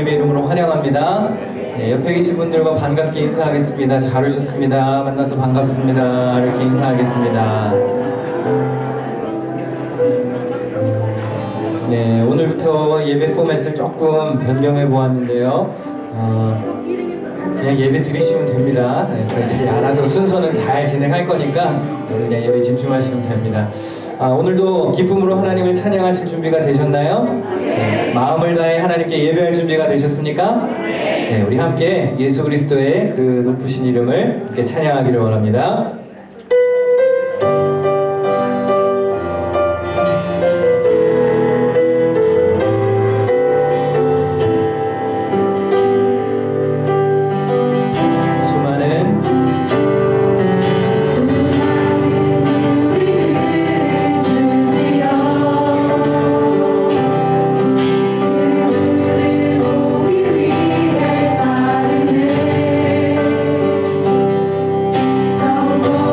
주님의 이름으로 환영합니다. 네, 옆에 계신 분들과 반갑게 인사하겠습니다. 잘 오셨습니다. 만나서 반갑습니다. 이렇게 인사하겠습니다. 네, 오늘부터 예배 포맷을 조금 변경해 보았는데요. 그냥 예배 드리시면 됩니다. 네, 저희들이 알아서 순서는 잘 진행할 거니까 그냥 예배 집중하시면 됩니다. 오늘도 기쁨으로 하나님을 찬양하실 준비가 되셨나요? 네, 마음을 다해 하나님께 예배할 준비가 되셨습니까? 네, 우리 함께 예수 그리스도의 그 높으신 이름을 이렇게 찬양하기를 원합니다. Oh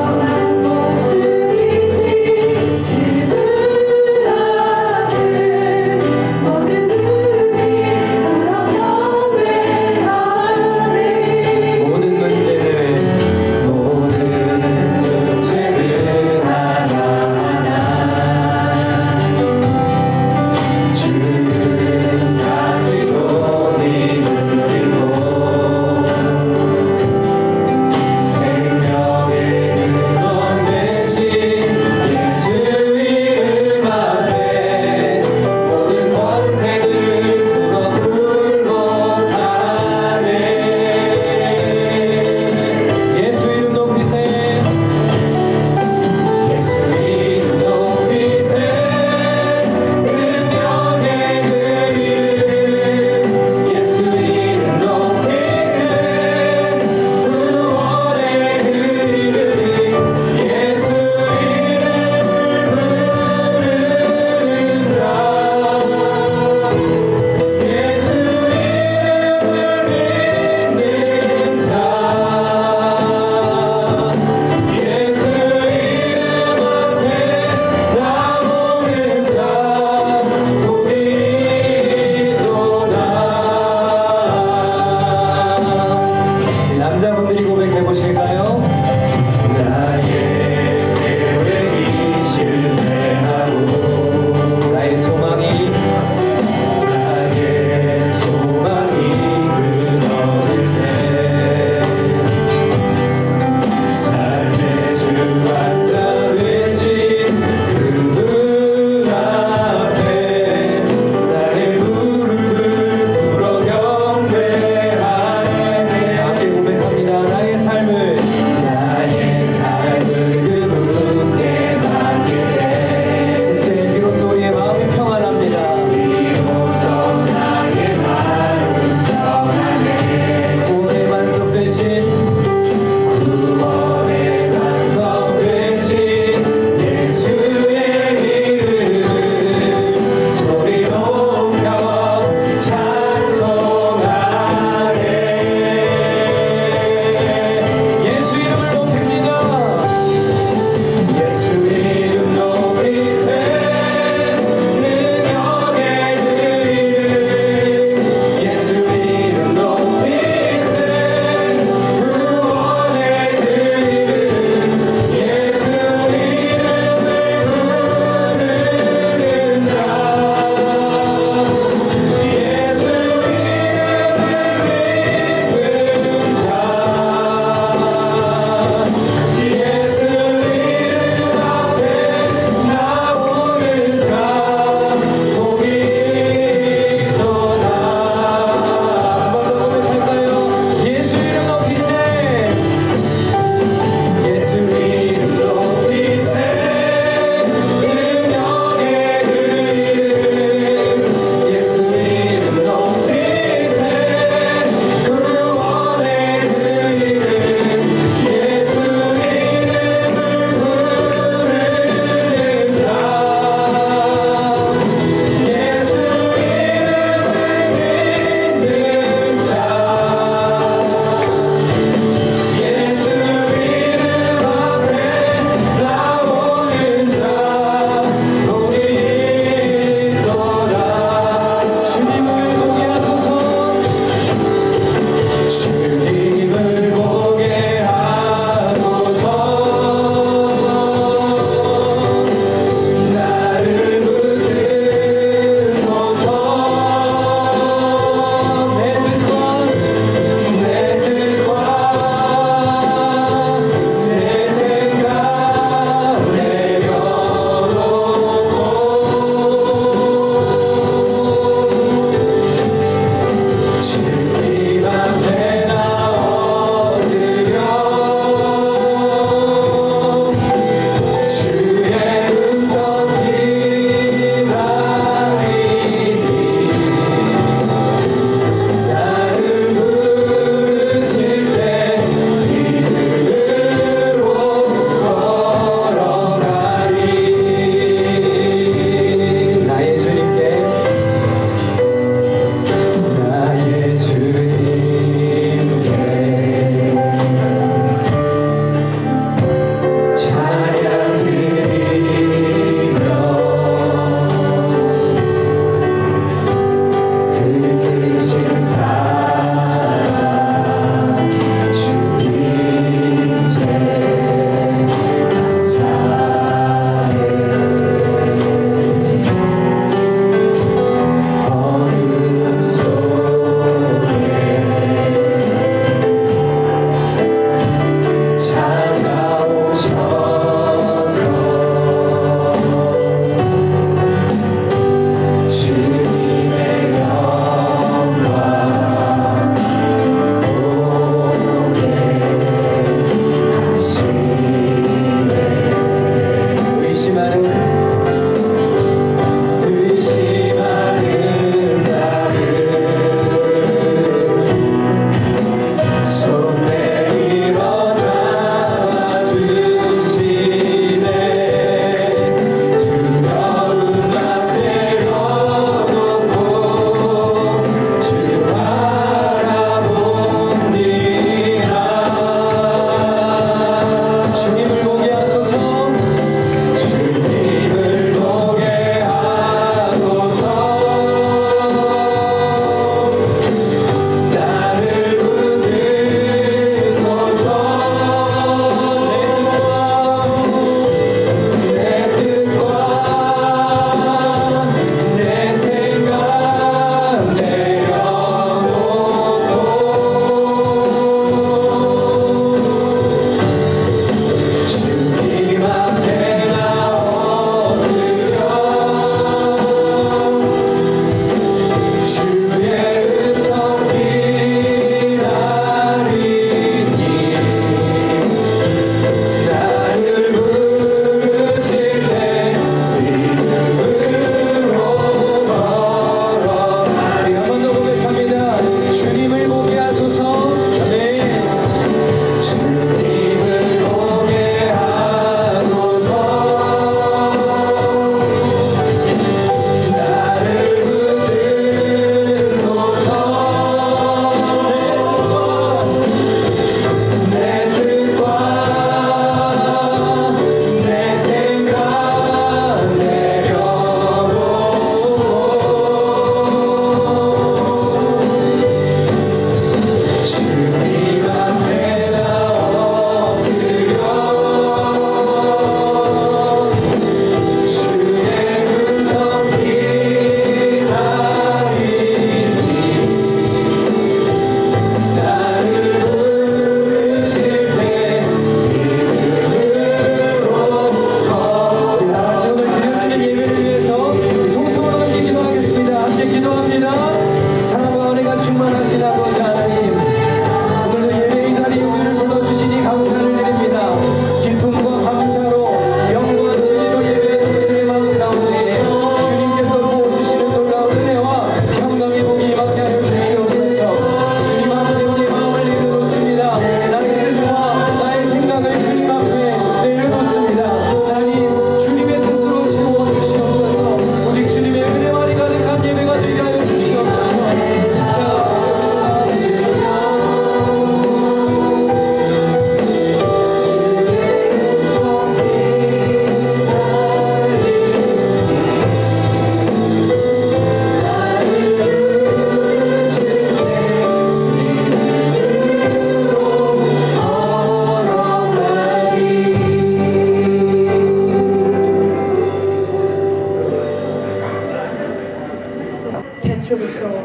태초부터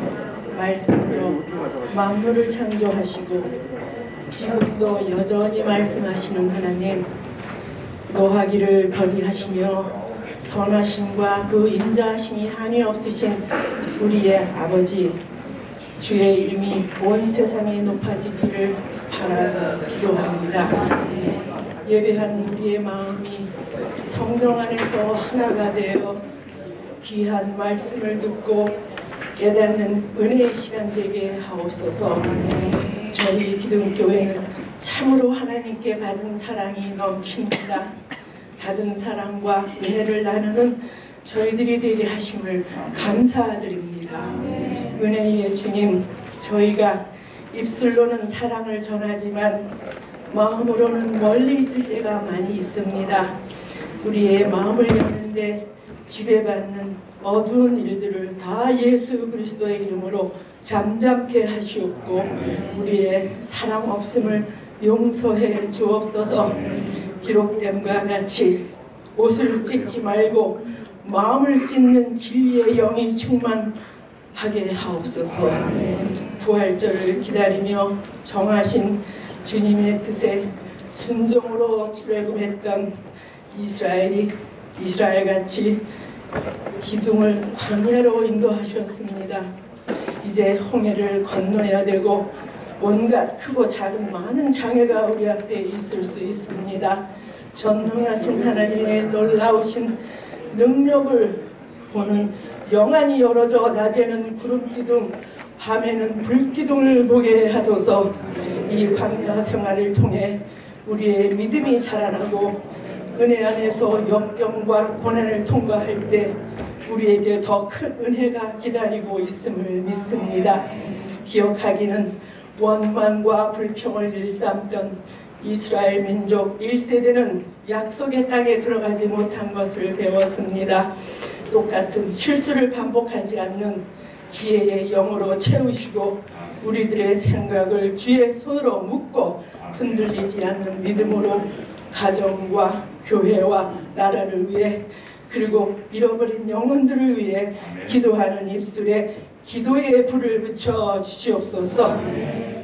말씀으로 만물을 창조하시고 지금도 여전히 말씀하시는 하나님, 노하기를 더디하시며 선하심과 그 인자하심이 한이 없으신 우리의 아버지, 주의 이름이 온 세상에 높아지기를 바라 기도합니다. 예배한 우리의 마음이 성령 안에서 하나가 되어 귀한 말씀을 듣고 깨닫는 은혜의 시간 되게 하옵소서. 저희 기둥교회는 참으로 하나님께 받은 사랑이 넘칩니다. 받은 사랑과 은혜를 나누는 저희들이 되게 하심을 감사드립니다. 은혜의 주님, 저희가 입술로는 사랑을 전하지만 마음으로는 멀리 있을 때가 많이 있습니다. 우리의 마음을 여는데 지배받는 어두운 일들을 다 예수 그리스도의 이름으로 잠잠케 하시옵고 우리의 사랑 없음을 용서해 주옵소서. 기록됨과 같이 옷을 찢지 말고 마음을 찢는 진리의 영이 충만하게 하옵소서. 부활절을 기다리며 정하신 주님의 뜻에 순종으로 출애굽했던 이스라엘같이 기둥을 광야로 인도하셨습니다. 이제 홍해를 건너야 되고 온갖 크고 작은 많은 장애가 우리 앞에 있을 수 있습니다. 전능하신 하나님의 놀라우신 능력을 보는 영안이 열어져 낮에는 구름기둥, 밤에는 불기둥을 보게 하소서. 이 광야 생활을 통해 우리의 믿음이 자라나고 은혜 안에서 역경과 고난을 통과할 때 우리에게 더 큰 은혜가 기다리고 있음을 믿습니다. 기억하기는 원망과 불평을 일삼던 이스라엘 민족 1세대는 약속의 땅에 들어가지 못한 것을 배웠습니다. 똑같은 실수를 반복하지 않는 지혜의 영으로 채우시고 우리들의 생각을 주의 손으로 묶고 흔들리지 않는 믿음으로 가정과 교회와 나라를 위해 그리고 잃어버린 영혼들을 위해 기도하는 입술에 기도의 불을 붙여 주시옵소서.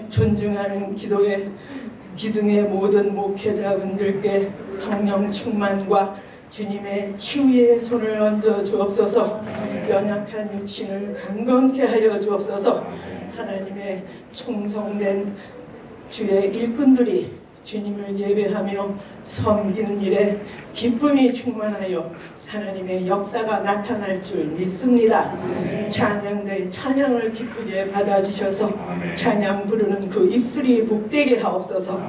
존중하는 기둥의 모든 목회자분들께 성령 충만과 주님의 치유의 손을 얹어 주옵소서. 연약한 육신을 강건케 하여 주옵소서. 하나님의 충성된 주의 일꾼들이 주님을 예배하며 섬기는 일에 기쁨이 충만하여 하나님의 역사가 나타날 줄 믿습니다. 찬양대 찬양을 기쁘게 받아주셔서 찬양 부르는 그 입술이 복되게 하옵소서.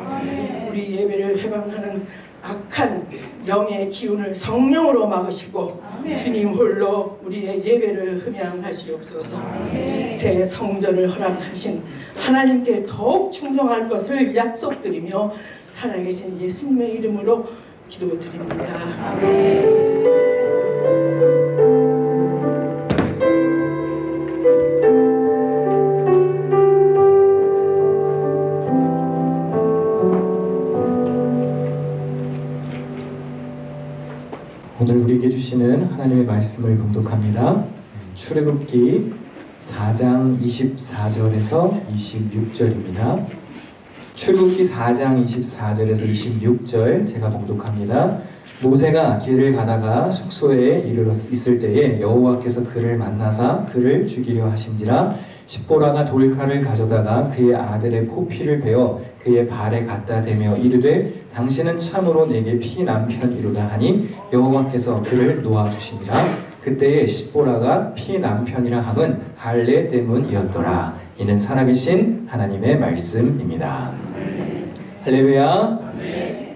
우리 예배를 해방하는 악한 영의 기운을 성령으로 막으시고 주님 홀로 우리의 예배를 흠양하시옵소서. 새 성전을 허락하신 하나님께 더욱 충성할 것을 약속드리며 살아계신 예수님의 이름으로 기도드립니다. 오늘 우리에게 주시는 하나님의 말씀을 봉독합니다. 출애굽기 4장 24절에서 26절입니다. 출애굽기 4장 24절에서 26절 제가 봉독합니다. 모세가 길을 가다가 숙소에 이르렀을 때에 여호와께서 그를 만나사 그를 죽이려 하신지라 십보라가 돌칼을 가져다가 그의 아들의 포피를 베어 그의 발에 갖다 대며 이르되 당신은 참으로 내게 피남편이로다 하니 여호와께서 그를 놓아주시니라. 그때에 십보라가 피남편이라 함은 할례 때문이었더라. 이는 살아계신 하나님의 말씀입니다. 할렐루야.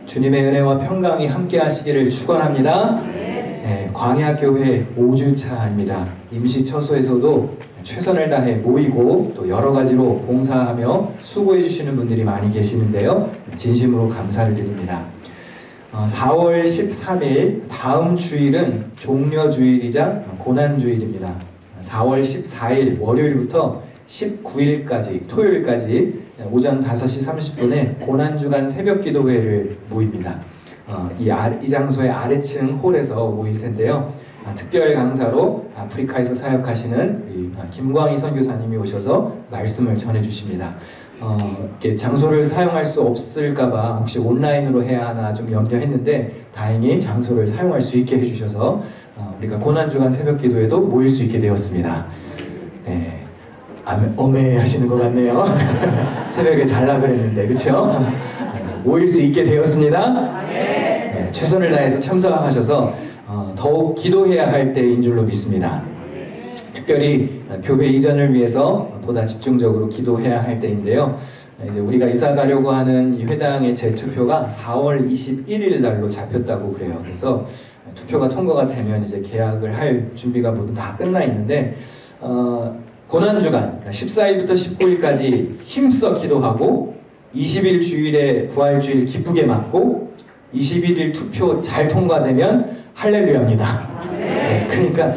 주님의 은혜와 평강이 함께 하시기를 축원합니다. 네, 광야교회 5주차입니다. 임시처소에서도 최선을 다해 모이고 또 여러 가지로 봉사하며 수고해 주시는 분들이 많이 계시는데요. 진심으로 감사를 드립니다. 4월 13일 다음 주일은 종려주일이자 고난주일입니다. 4월 14일 월요일부터 19일까지 토요일까지 오전 5시 30분에 고난주간 새벽기도회를 모입니다. 이 장소의 아래층 홀에서 모일 텐데요. 특별 강사로 아프리카에서 사역하시는 우리 김광희 선교사님이 오셔서 말씀을 전해주십니다. 이렇게 장소를 사용할 수 없을까봐 혹시 온라인으로 해야 하나 좀 염려했는데 다행히 장소를 사용할 수 있게 해주셔서 우리가 고난주간 새벽기도에도 모일 수 있게 되었습니다. 네. 어메 하시는 것 같네요. 새벽에 잘라 그랬는데 그렇죠? 모일 수 있게 되었습니다. 네, 최선을 다해서 참석하셔서 더욱 기도해야 할 때인 줄로 믿습니다. 특별히 교회 이전을 위해서 보다 집중적으로 기도해야 할 때인데요. 이제 우리가 이사 가려고 하는 이 회당의 재투표가 4월 21일 날로 잡혔다고 그래요. 그래서 투표가 통과가 되면 이제 계약을 할 준비가 모두 다 끝나 있는데 고난주간 14일부터 19일까지 힘써 기도하고 20일 주일에 부활주일 기쁘게 맞고 21일 투표 잘 통과되면 할렐루야입니다. 네, 그러니까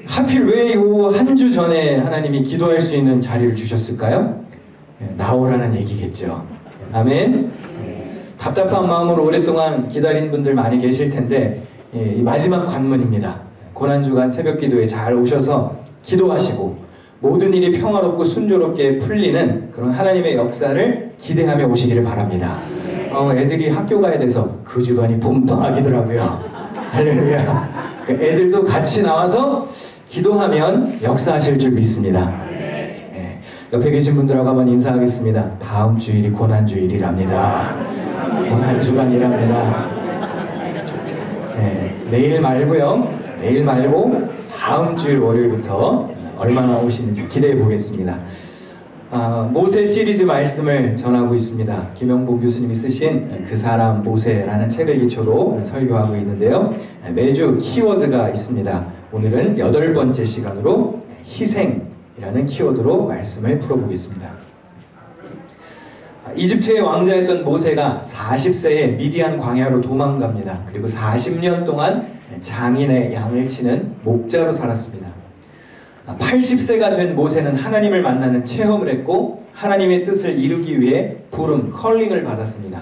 하필 왜 요 한 주 전에 하나님이 기도할 수 있는 자리를 주셨을까요? 네, 나오라는 얘기겠죠. 아멘. 답답한 마음으로 오랫동안 기다린 분들 많이 계실 텐데 이 마지막 관문입니다. 고난주간 새벽기도에 잘 오셔서 기도하시고 모든 일이 평화롭고 순조롭게 풀리는 그런 하나님의 역사를 기대하며 오시기를 바랍니다. 애들이 학교 가야 돼서 그 주간이 봄방학이더라고요. 할렐루야. 그 애들도 같이 나와서 기도하면 역사하실 줄 믿습니다. 네. 옆에 계신 분들하고 한번 인사하겠습니다. 다음 주일이 고난주일이랍니다. 고난주간이랍니다. 네. 내일 말고요. 내일 말고 다음 주일 월요일부터 얼마나 오시는지 기대해 보겠습니다. 모세 시리즈 말씀을 전하고 있습니다. 김영복 교수님이 쓰신 그 사람 모세라는 책을 기초로 설교하고 있는데요. 매주 키워드가 있습니다. 오늘은 8번째 시간으로 희생이라는 키워드로 말씀을 풀어보겠습니다. 이집트의 왕자였던 모세가 40세에 미디안 광야로 도망갑니다. 그리고 40년 동안 장인의 양을 치는 목자로 살았습니다. 80세가 된 모세는 하나님을 만나는 체험을 했고 하나님의 뜻을 이루기 위해 부름, 컬링을 받았습니다.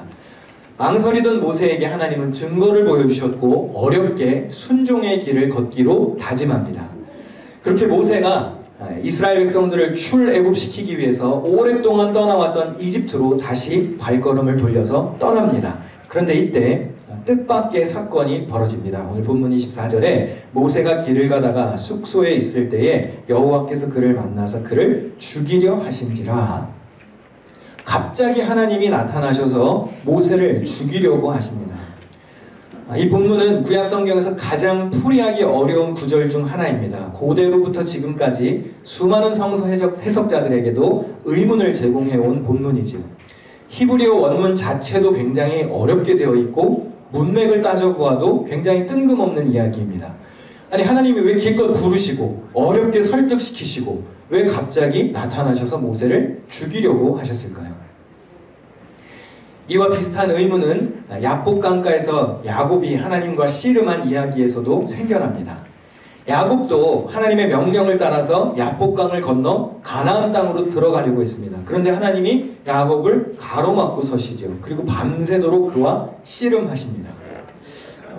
망설이던 모세에게 하나님은 증거를 보여주셨고 어렵게 순종의 길을 걷기로 다짐합니다. 그렇게 모세가 이스라엘 백성들을 출애굽시키기 위해서 오랫동안 떠나왔던 이집트로 다시 발걸음을 돌려서 떠납니다. 그런데 이때 뜻밖의 사건이 벌어집니다. 오늘 본문 24절에 모세가 길을 가다가 숙소에 있을 때에 여호와께서 그를 만나서 그를 죽이려 하신지라. 갑자기 하나님이 나타나셔서 모세를 죽이려고 하십니다. 이 본문은 구약 성경에서 가장 풀이하기 어려운 구절 중 하나입니다. 고대로부터 지금까지 수많은 성서 해석자들에게도 의문을 제공해온 본문이죠. 히브리어 원문 자체도 굉장히 어렵게 되어 있고 문맥을 따져보아도 굉장히 뜬금없는 이야기입니다. 아니 하나님이 왜 기껏 부르시고 어렵게 설득시키시고 왜 갑자기 나타나셔서 모세를 죽이려고 하셨을까요? 이와 비슷한 의문은 야복강가에서 야곱이 하나님과 씨름한 이야기에서도 생겨납니다. 야곱도 하나님의 명령을 따라서 야복강을 건너 가나안 땅으로 들어가려고 했습니다. 그런데 하나님이 야곱을 가로막고 서시죠. 그리고 밤새도록 그와 씨름하십니다.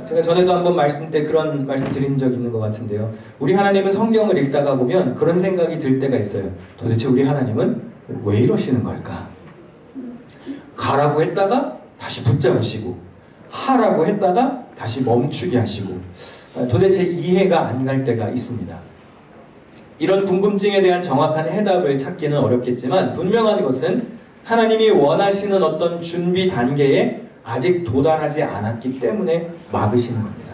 제가 전에도 한번 말씀 때 그런 말씀 드린 적 있는 것 같은데요. 우리 하나님은 성경을 읽다가 보면 그런 생각이 들 때가 있어요. 도대체 우리 하나님은 왜 이러시는 걸까? 가라고 했다가 다시 붙잡으시고 하라고 했다가 다시 멈추게 하시고 도대체 이해가 안 갈 때가 있습니다. 이런 궁금증에 대한 정확한 해답을 찾기는 어렵겠지만 분명한 것은 하나님이 원하시는 어떤 준비 단계에 아직 도달하지 않았기 때문에 막으시는 겁니다.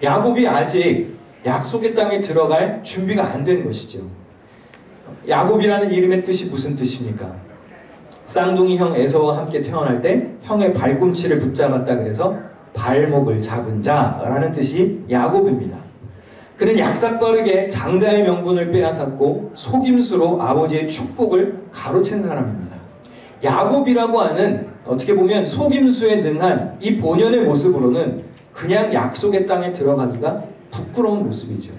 야곱이 아직 약속의 땅에 들어갈 준비가 안 된 것이죠. 야곱이라는 이름의 뜻이 무슨 뜻입니까? 쌍둥이 형 에서와 함께 태어날 때 형의 발꿈치를 붙잡았다 그래서 발목을 잡은 자라는 뜻이 야곱입니다. 그는 약삭빠르게 장자의 명분을 빼앗았고 속임수로 아버지의 축복을 가로챈 사람입니다. 야곱이라고 하는 어떻게 보면 속임수에 능한 이 본연의 모습으로는 그냥 약속의 땅에 들어가기가 부끄러운 모습이죠.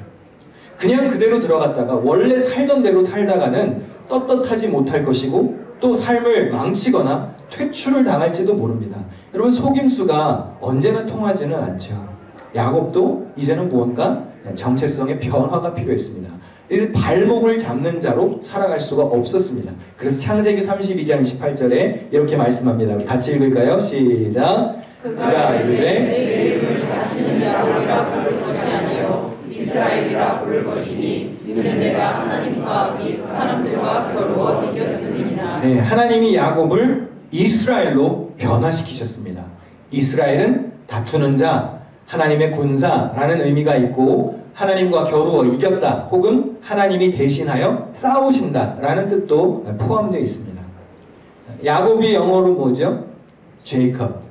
그냥 그대로 들어갔다가 원래 살던 대로 살다가는 떳떳하지 못할 것이고 또 삶을 망치거나 퇴출을 당할지도 모릅니다. 여러분 속임수가 언제나 통하지는 않죠. 야곱도 이제는 무언가 정체성의 변화가 필요했습니다. 그래서 발목을 잡는 자로 살아갈 수가 없었습니다. 그래서 창세기 32장 28절에 이렇게 말씀합니다. 우리 같이 읽을까요? 시작. 그가 이르되 내 이름을 다시는 야곱이라 부를 것이 아니요 이스라엘이라 부를 것이니 이는 내가 하나님과 및 사람들과 겨루어 이겼음이니라. 네, 하나님이 야곱을 이스라엘로 변화시키셨습니다. 이스라엘은 다투는 자, 하나님의 군사라는 의미가 있고 하나님과 겨루어 이겼다 혹은 하나님이 대신하여 싸우신다라는 뜻도 포함되어 있습니다. 야곱이 영어로 뭐죠? 제이컵,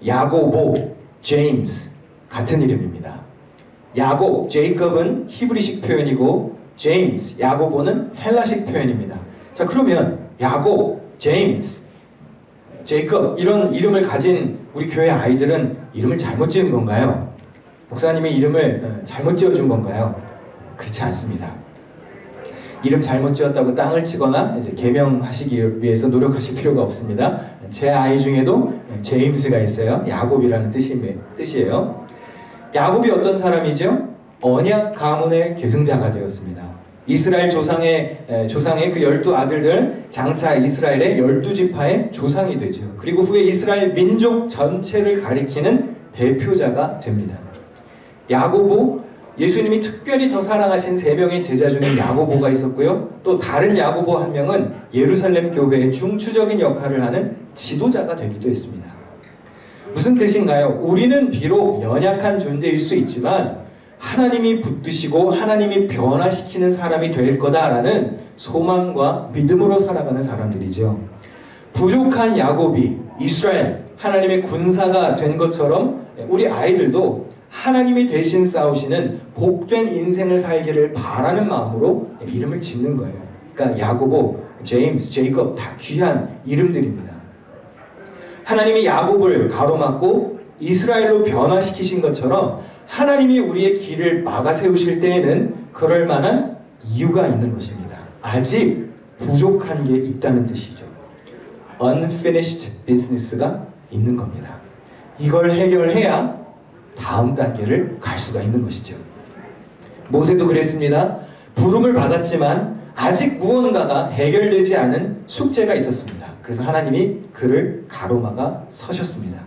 야고보, 제임스 같은 이름입니다. 야곱, 제이컵은 히브리식 표현이고 제임스, 야고보는 헬라식 표현입니다. 자, 그러면 야곱, 제임스, 제이컵 이런 이름을 가진 우리 교회 아이들은 이름을 잘못 지은 건가요? 목사님이 이름을 잘못 지어준 건가요? 그렇지 않습니다. 이름 잘못 지었다고 땅을 치거나 이제 개명하시기 위해서 노력하실 필요가 없습니다. 제 아이 중에도 제임스가 있어요. 야곱이라는 뜻이에요. 야곱이 어떤 사람이죠? 언약 가문의 계승자가 되었습니다. 이스라엘 조상의 그 12아들들 장차 이스라엘의 12지파의 조상이 되죠. 그리고 후에 이스라엘 민족 전체를 가리키는 대표자가 됩니다. 야고보, 예수님이 특별히 더 사랑하신 3명의 제자 중에 야고보가 있었고요. 또 다른 야고보 한 명은 예루살렘 교회의 중추적인 역할을 하는 지도자가 되기도 했습니다. 무슨 뜻인가요? 우리는 비록 연약한 존재일 수 있지만 하나님이 붙드시고 하나님이 변화시키는 사람이 될 거다라는 소망과 믿음으로 살아가는 사람들이죠. 부족한 야곱이 이스라엘 하나님의 군사가 된 것처럼 우리 아이들도 하나님이 대신 싸우시는 복된 인생을 살기를 바라는 마음으로 이름을 짓는 거예요. 그러니까 야고보, 제임스, 제이컵 다 귀한 이름들입니다. 하나님이 야곱을 가로막고 이스라엘로 변화시키신 것처럼 하나님이 우리의 길을 막아 세우실 때에는 그럴 만한 이유가 있는 것입니다. 아직 부족한 게 있다는 뜻이죠. Unfinished business가 있는 겁니다. 이걸 해결해야 다음 단계를 갈 수가 있는 것이죠. 모세도 그랬습니다. 부름을 받았지만 아직 무언가가 해결되지 않은 숙제가 있었습니다. 그래서 하나님이 그를 가로막아 서셨습니다.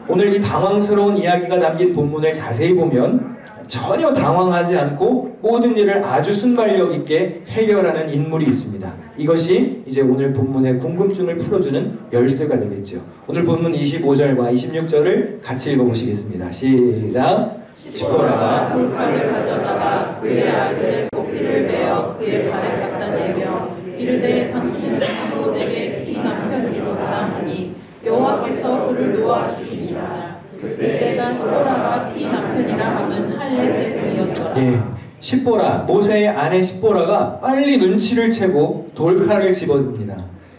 오늘 이 당황스러운 이야기가 담긴 본문을 자세히 보면 전혀 당황하지 않고 모든 일을 아주 순발력 있게 해결하는 인물이 있습니다. 이것이 이제 오늘 본문의 궁금증을 풀어주는 열쇠가 되겠죠. 오늘 본문 25절과 26절을 같이 읽어보시겠습니다. 시작! 시보라가 돌칼을 가져다가 그의 아이들의 포피를 베어 그의 발에 갖다 대며 이르되 당신은 참으로 내게 피 남편이로다 하니 여호와께서 그를 놓아주시니라. 이때가 시보라가 피 남편이라 하는 할례 때문이었더라. 예, 시보라, 모세의 아내 시보라가 빨리 눈치를 채고 돌칼을 집어듭니다.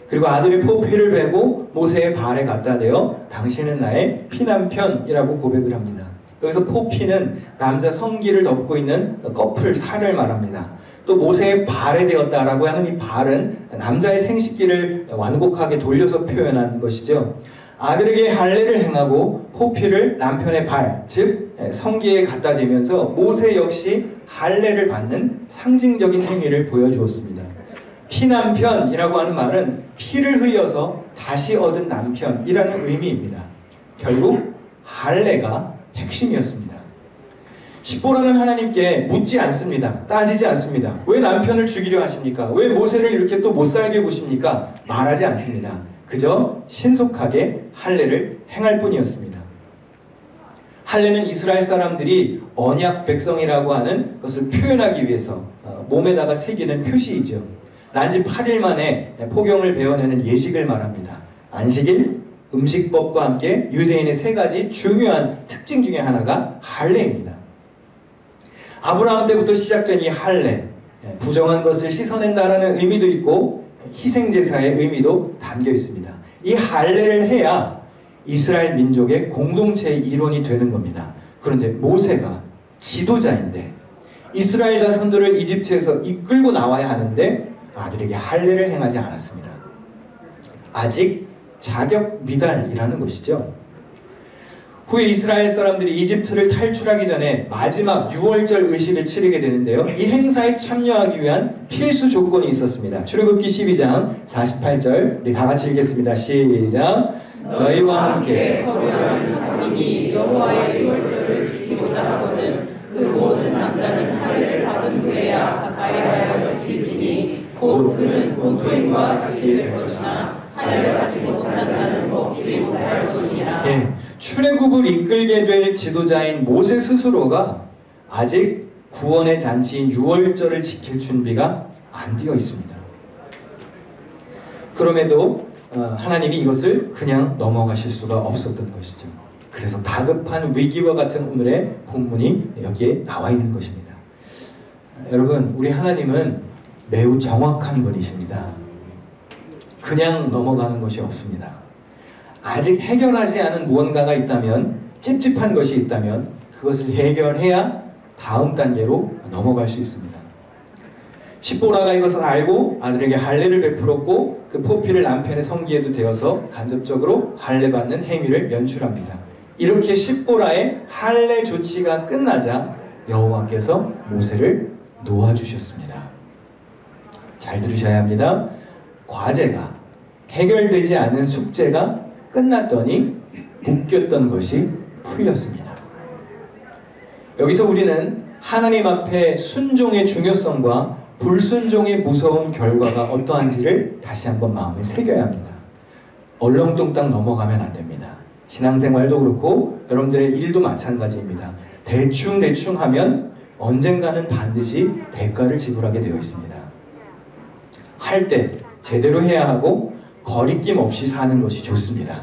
그리고 아들의 포피를 베고 모세의 발에 갖다 대어 당신은 나의 피남편이라고 고백을 합니다. 여기서 포피는 남자 성기를 덮고 있는 꺼풀, 살을 말합니다. 또 모세의 발에 대었다라고 하는 이 발은 남자의 생식기를 완곡하게 돌려서 표현한 것이죠. 아들에게 할례를 행하고 포피를 남편의 발, 즉 성기에 갖다 대면서 모세 역시 할례를 받는 상징적인 행위를 보여주었습니다. 피남편이라고 하는 말은 피를 흘려서 다시 얻은 남편이라는 의미입니다. 결국 할례가 핵심이었습니다. 시보라는 하나님께 묻지 않습니다. 따지지 않습니다. 왜 남편을 죽이려 하십니까? 왜 모세를 이렇게 또 못살게 구십니까? 말하지 않습니다. 그저 신속하게 할례를 행할 뿐이었습니다. 할례는 이스라엘 사람들이 언약 백성이라고 하는 것을 표현하기 위해서 몸에다가 새기는 표시이죠. 난지 8일 만에 포경을 베어내는 예식을 말합니다. 안식일, 음식법과 함께 유대인의 3가지 중요한 특징 중에 하나가 할례입니다. 아브라함 때부터 시작된 이 할례, 부정한 것을 씻어낸다라는 의미도 있고 희생제사의 의미도 담겨 있습니다. 이 할례를 해야 이스라엘 민족의 공동체의 일원이 되는 겁니다. 그런데 모세가 지도자인데 이스라엘 자손들을 이집트에서 이끌고 나와야 하는데 아들에게 할례를 행하지 않았습니다. 아직 자격 미달이라는 것이죠. 후에 이스라엘 사람들이 이집트를 탈출하기 전에 마지막 6월절 의식을 치르게 되는데요. 이 행사에 참여하기 위한 필수 조건이 있었습니다. 출애굽기 12장 48절 우리 다 같이 읽겠습니다. 시작. 너희와 함께 거류하는 각인이 여호와의 유월절을 지키고자 하거든 그 모든 남자는 할례를 받은 후에야 가까이하여 지킬지니 곧 그는 본토인과 같이 될 것이나 할례를 받지 못한 자는 먹지 못할 것이니라. 예, 출애굽을 이끌게 될 지도자인 모세 스스로가 아직 구원의 잔치인 유월절을 지킬 준비가 안 되어 있습니다. 그럼에도 하나님이 이것을 그냥 넘어가실 수가 없었던 것이죠. 그래서 다급한 위기와 같은 오늘의 본문이 여기에 나와 있는 것입니다. 여러분, 우리 하나님은 매우 정확한 분이십니다. 그냥 넘어가는 것이 없습니다. 아직 해결하지 않은 무언가가 있다면, 찝찝한 것이 있다면 그것을 해결해야 다음 단계로 넘어갈 수 있습니다. 십보라가 이것을 알고 아들에게 할례를 베풀었고 그 포피를 남편의 성기에도 대어서 간접적으로 할례 받는 행위를 연출합니다. 이렇게 십보라의 할례 조치가 끝나자 여호와께서 모세를 놓아주셨습니다. 잘 들으셔야 합니다. 과제가 해결되지 않은 숙제가 끝났더니 묶였던 것이 풀렸습니다. 여기서 우리는 하나님 앞에 순종의 중요성과 불순종의 무서운 결과가 어떠한지를 다시 한번 마음에 새겨야 합니다. 얼렁뚱땅 넘어가면 안 됩니다. 신앙생활도 그렇고 여러분들의 일도 마찬가지입니다. 대충 하면 언젠가는 반드시 대가를 지불하게 되어 있습니다. 할 때 제대로 해야 하고 거리낌 없이 사는 것이 좋습니다.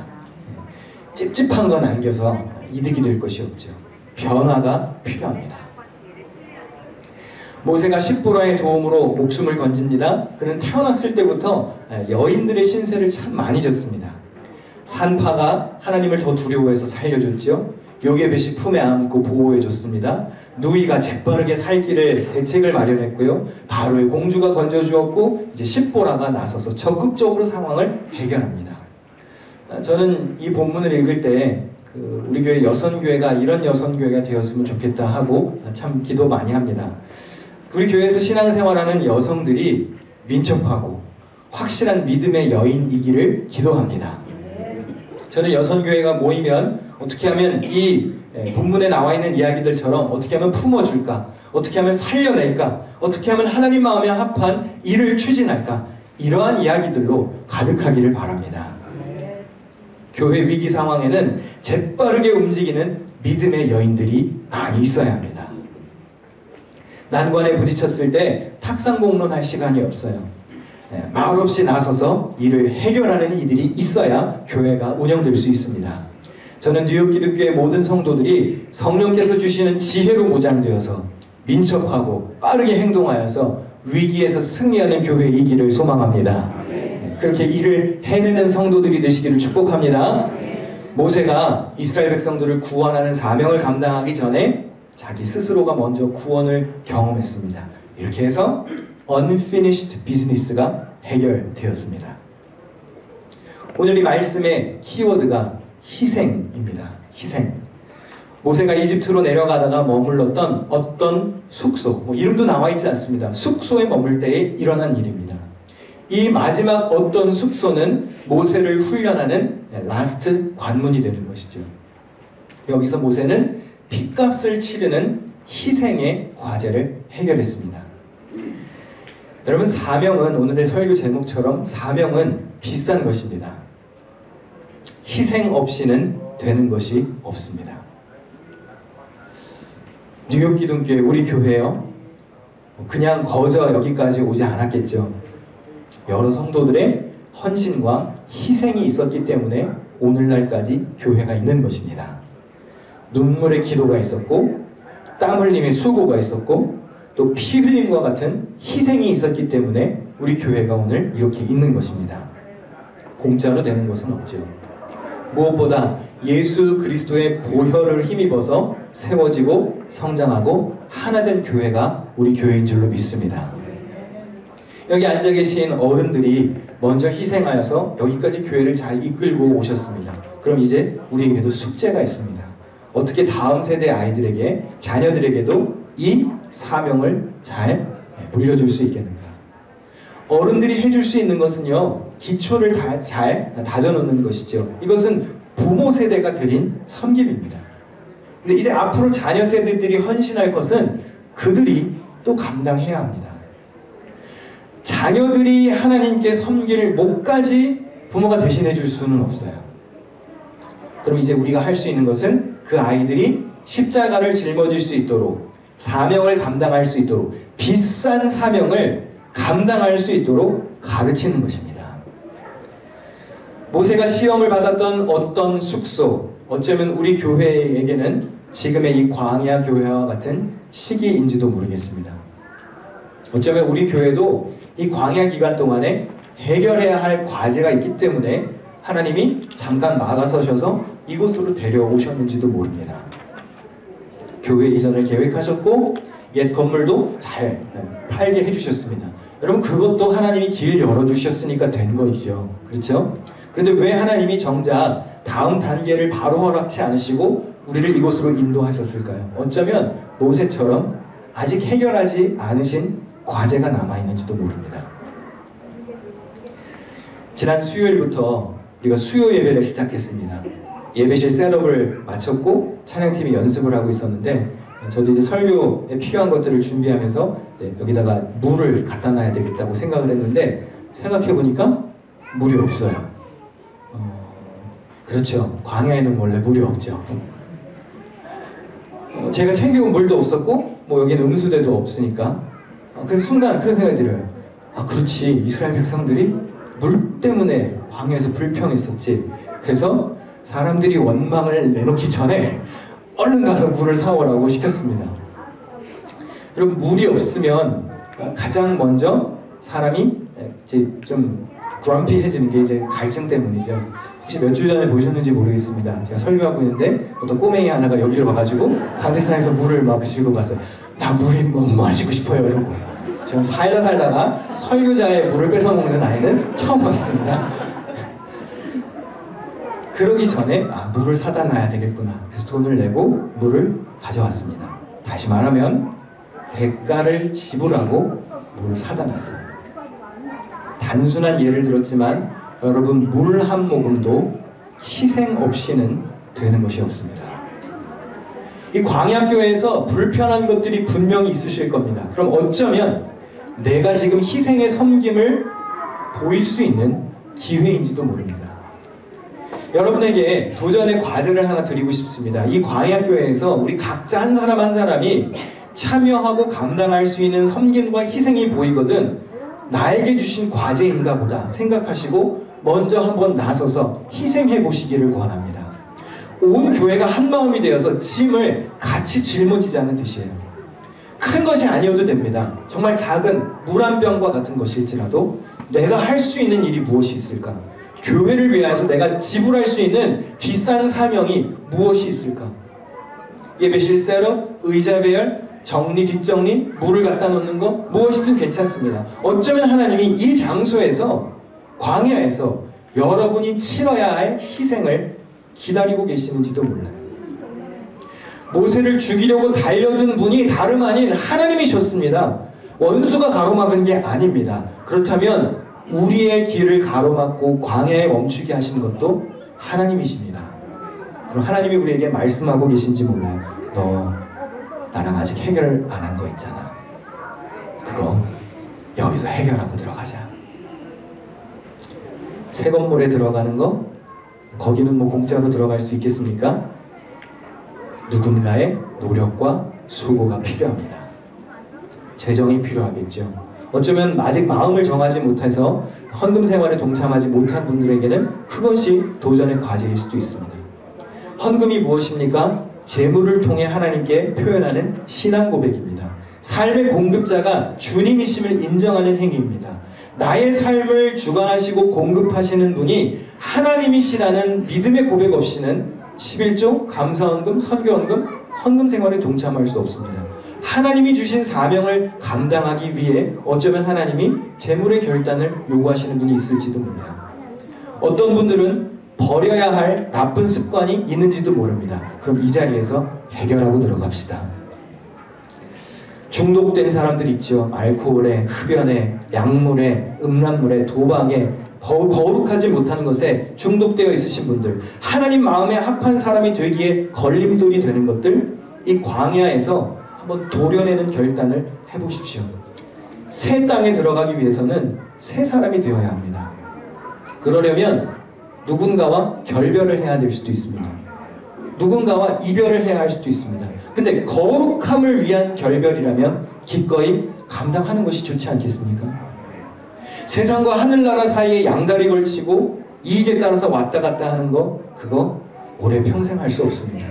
찝찝한 건 안겨서 이득이 될 것이 없죠. 변화가 필요합니다. 모세가 십보라의 도움으로 목숨을 건집니다. 그는 태어났을 때부터 여인들의 신세를 참 많이 졌습니다. 산파가 하나님을 더 두려워해서 살려줬죠. 요게벳이 품에 안고 보호해줬습니다. 누이가 재빠르게 살 길을 대책을 마련했고요. 바로의 공주가 건져주었고 이제 십보라가 나서서 적극적으로 상황을 해결합니다. 저는 이 본문을 읽을 때 우리 교회 여선교회가 이런 여선교회가 되었으면 좋겠다 하고 참 기도 많이 합니다. 우리 교회에서 신앙생활하는 여성들이 민첩하고 확실한 믿음의 여인이기를 기도합니다. 저는 여선교회가 모이면 어떻게 하면 이 본문에 나와 있는 이야기들처럼 어떻게 하면 품어줄까, 어떻게 하면 살려낼까, 어떻게 하면 하나님 마음에 합한 일을 추진할까, 이러한 이야기들로 가득하기를 바랍니다. 교회 위기 상황에는 재빠르게 움직이는 믿음의 여인들이 많이 있어야 합니다. 난관에 부딪혔을 때 탁상공론할 시간이 없어요. 말없이 나서서 일을 해결하는 이들이 있어야 교회가 운영될 수 있습니다. 저는 뉴욕 기독교의 모든 성도들이 성령께서 주시는 지혜로 무장되어서 민첩하고 빠르게 행동하여서 위기에서 승리하는 교회이기를 소망합니다. 그렇게 일을 해내는 성도들이 되시기를 축복합니다. 모세가 이스라엘 백성들을 구원하는 사명을 감당하기 전에 자기 스스로가 먼저 구원을 경험했습니다. 이렇게 해서 unfinished business가 해결되었습니다. 오늘 이 말씀의 키워드가 희생입니다. 희생. 모세가 이집트로 내려가다가 머물렀던 어떤 숙소, 이름도 나와 있지 않습니다. 숙소에 머물 때에 일어난 일입니다. 이 마지막 어떤 숙소는 모세를 훈련하는 라스트 관문이 되는 것이죠. 여기서 모세는 핏값을 치르는 희생의 과제를 해결했습니다. 여러분, 사명은 오늘의 설교 제목처럼 사명은 비싼 것입니다. 희생 없이는 되는 것이 없습니다. 뉴욕 기독교회 우리 교회요, 그냥 거저 여기까지 오지 않았겠죠. 여러 성도들의 헌신과 희생이 있었기 때문에 오늘날까지 교회가 있는 것입니다. 눈물의 기도가 있었고 땀 흘림의 수고가 있었고 또 피 흘림과 같은 희생이 있었기 때문에 우리 교회가 오늘 이렇게 있는 것입니다. 공짜로 되는 것은 없죠. 무엇보다 예수 그리스도의 보혈을 힘입어서 세워지고 성장하고 하나된 교회가 우리 교회인 줄로 믿습니다. 여기 앉아 계신 어른들이 먼저 희생하여서 여기까지 교회를 잘 이끌고 오셨습니다. 그럼 이제 우리에게도 숙제가 있습니다. 어떻게 다음 세대 아이들에게, 자녀들에게도 이 사명을 잘 물려줄 수 있겠는가. 어른들이 해줄 수 있는 것은요, 기초를 잘 다져놓는 것이죠. 이것은 부모 세대가 드린 섬김입니다. 근데 이제 앞으로 자녀 세대들이 헌신할 것은 그들이 또 감당해야 합니다. 자녀들이 하나님께 섬길 목까지 부모가 대신해 줄 수는 없어요. 그럼 이제 우리가 할 수 있는 것은 그 아이들이 십자가를 짊어질 수 있도록, 사명을 감당할 수 있도록, 비싼 사명을 감당할 수 있도록 가르치는 것입니다. 모세가 시험을 받았던 어떤 숙소, 어쩌면 우리 교회에게는 지금의 이 광야 교회와 같은 시기인지도 모르겠습니다. 어쩌면 우리 교회도 이 광야 기간 동안에 해결해야 할 과제가 있기 때문에 하나님이 잠깐 막아서셔서 이곳으로 데려오셨는지도 모릅니다. 교회 이전을 계획하셨고 옛 건물도 잘 팔게 해주셨습니다. 여러분, 그것도 하나님이 길 열어주셨으니까 된 거죠. 그렇죠? 그런데 왜 하나님이 정작 다음 단계를 바로 허락치 않으시고 우리를 이곳으로 인도하셨을까요? 어쩌면 모세처럼 아직 해결하지 않으신 과제가 남아있는지도 모릅니다. 지난 수요일부터 우리가 수요 예배를 시작했습니다. 예배실 셋업을 마쳤고 찬양팀이 연습을 하고 있었는데, 저도 이제 설교에 필요한 것들을 준비하면서 여기다가 물을 갖다 놔야 되겠다고 생각을 했는데, 생각해보니까 물이 없어요. 그렇죠. 광야에는 원래 물이 없죠. 제가 챙겨온 물도 없었고 뭐 여기는 음수대도 없으니까, 그래서 순간 그런 생각이 들어요. 아, 그렇지. 이스라엘 백성들이 물 때문에 광야에서 불평했었지. 그래서 사람들이 원망을 내놓기 전에 얼른 가서 물을 사오라고 시켰습니다. 여러분, 물이 없으면 가장 먼저 사람이 이제 좀 grumpy해지는 게 이제 갈증 때문이죠. 혹시 몇 주 전에 보셨는지 모르겠습니다. 제가 설교하고 있는데 어떤 꼬맹이 하나가 여기를 와가지고 강대상에서 물을 막 주고 갔어요. 나 물이 뭐 마시고 싶어요 이러고. 저는 살다가 설교자의 물을 뺏어먹는 아이는 처음 봤습니다. 그러기 전에 물을 사다 놔야 되겠구나. 그래서 돈을 내고 물을 가져왔습니다. 다시 말하면 대가를 지불하고 물을 사다 놨습니다. 단순한 예를 들었지만 여러분, 물 한 모금도 희생 없이는 되는 것이 없습니다. 이 광야교회에서 불편한 것들이 분명히 있으실 겁니다. 그럼 어쩌면 내가 지금 희생의 섬김을 보일 수 있는 기회인지도 모릅니다. 여러분에게 도전의 과제를 하나 드리고 싶습니다. 이 광야교회에서 우리 각자 한 사람 한 사람이 참여하고 감당할 수 있는 섬김과 희생이 보이거든 나에게 주신 과제인가 보다 생각하시고 먼저 한번 나서서 희생해 보시기를 권합니다. 온 교회가 한 마음이 되어서 짐을 같이 짊어지자는 뜻이에요. 큰 것이 아니어도 됩니다. 정말 작은 물 한 병과 같은 것일지라도 내가 할 수 있는 일이 무엇이 있을까? 교회를 위해서 내가 지불할 수 있는 비싼 사명이 무엇이 있을까? 예배실 셋업, 의자 배열, 정리 뒷정리, 물을 갖다 놓는 거 무엇이든 괜찮습니다. 어쩌면 하나님이 이 장소에서, 광야에서 여러분이 치러야 할 희생을 기다리고 계시는지도 몰라요. 모세를 죽이려고 달려든 분이 다름 아닌 하나님이셨습니다. 원수가 가로막은 게 아닙니다. 그렇다면 우리의 길을 가로막고 광야에 멈추게 하신 것도 하나님이십니다. 그럼 하나님이 우리에게 말씀하고 계신지 몰라요. 너 나랑 아직 해결 안 한 거 있잖아. 그거 여기서 해결하고 들어가자. 새 건물에 들어가는 거, 거기는 뭐 공짜로 들어갈 수 있겠습니까? 누군가의 노력과 수고가 필요합니다. 재정이 필요하겠죠. 어쩌면 아직 마음을 정하지 못해서 헌금 생활에 동참하지 못한 분들에게는 그것이 도전의 과제일 수도 있습니다. 헌금이 무엇입니까? 재물을 통해 하나님께 표현하는 신앙 고백입니다. 삶의 공급자가 주님이심을 인정하는 행위입니다. 나의 삶을 주관하시고 공급하시는 분이 하나님이시라는 믿음의 고백 없이는 11조, 감사헌금, 선교헌금, 헌금 생활에 동참할 수 없습니다. 하나님이 주신 사명을 감당하기 위해 어쩌면 하나님이 재물의 결단을 요구하시는 분이 있을지도 몰라요. 어떤 분들은 버려야 할 나쁜 습관이 있는지도 모릅니다. 그럼 이 자리에서 해결하고 들어갑시다. 중독된 사람들 있죠. 알코올에, 흡연에, 약물에, 음란물에, 도박에, 거룩하지 못한 것에 중독되어 있으신 분들, 하나님 마음에 합한 사람이 되기에 걸림돌이 되는 것들, 이 광야에서 한번 도려내는 결단을 해보십시오. 새 땅에 들어가기 위해서는 새 사람이 되어야 합니다. 그러려면 누군가와 결별을 해야 될 수도 있습니다. 누군가와 이별을 해야 할 수도 있습니다. 근데 거룩함을 위한 결별이라면 기꺼이 감당하는 것이 좋지 않겠습니까? 세상과 하늘나라 사이에 양다리 걸치고 이익에 따라서 왔다 갔다 하는 거, 그거 오래 평생 할 수 없습니다.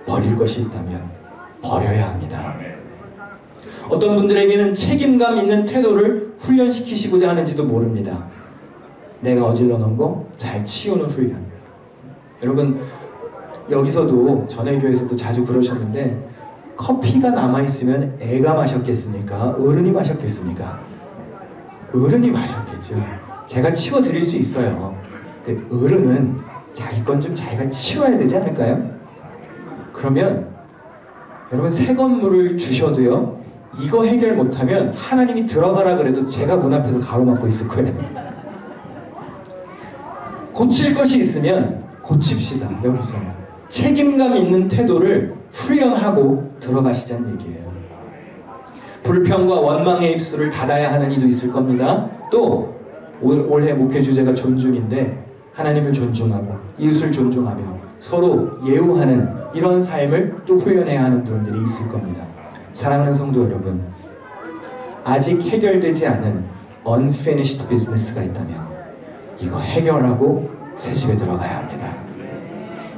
버릴 것이 있다면 버려야 합니다. 어떤 분들에게는 책임감 있는 태도를 훈련시키시고자 하는지도 모릅니다. 내가 어질러 놓은 거 잘 치우는 훈련. 여러분, 여기서도 전해교에서도 자주 그러셨는데, 커피가 남아있으면 애가 마셨겠습니까? 어른이 마셨겠습니까? 어른이 마셨겠죠. 제가 치워드릴 수 있어요. 근데 어른은 자기 건 좀 자기가 치워야 되지 않을까요? 그러면 여러분, 새 건물을 주셔도요, 이거 해결 못하면 하나님이 들어가라 그래도 제가 문 앞에서 가로막고 있을 거예요. 고칠 것이 있으면 고칩시다. 여기서 책임감 있는 태도를 훈련하고 들어가시자는 얘기예요. 불평과 원망의 입술을 닫아야 하는 이도 있을 겁니다. 또 올해 목회 주제가 존중인데, 하나님을 존중하고 이웃을 존중하며 서로 예우하는 이런 삶을 또 훈련해야 하는 분들이 있을 겁니다. 사랑하는 성도 여러분, 아직 해결되지 않은 unfinished business가 있다면 이거 해결하고 새 집에 들어가야 합니다.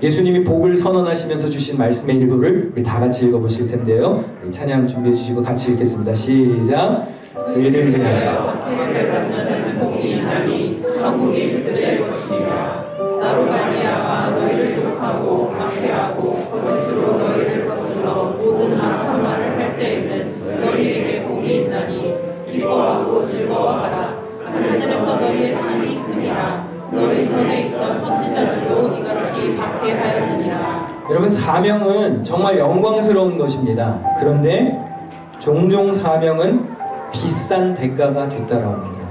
예수님이 복을 선언하시면서 주신 말씀의 일부를 우리 다 같이 읽어보실 텐데요. 우리 찬양 준비해 주시고 같이 읽겠습니다. 시작. 의를 위하여 박해를 받는 자는 복이 있나니 천국이 그들의 것이니라. 나로 말미암아 너희를 욕하고 박해하고 거짓으로 너희를 거슬러 모든 악한 말을 할 때에는 너희에게 복이 있나니 기뻐하고 즐거워하라. 하늘에서 너희의 상이 큼이라. 너희 전에 있던 선지자들도 이같이 박해하였느니라. 여러분, 사명은 정말 영광스러운 것입니다. 그런데 종종 사명은 비싼 대가가 뒤따라옵니다.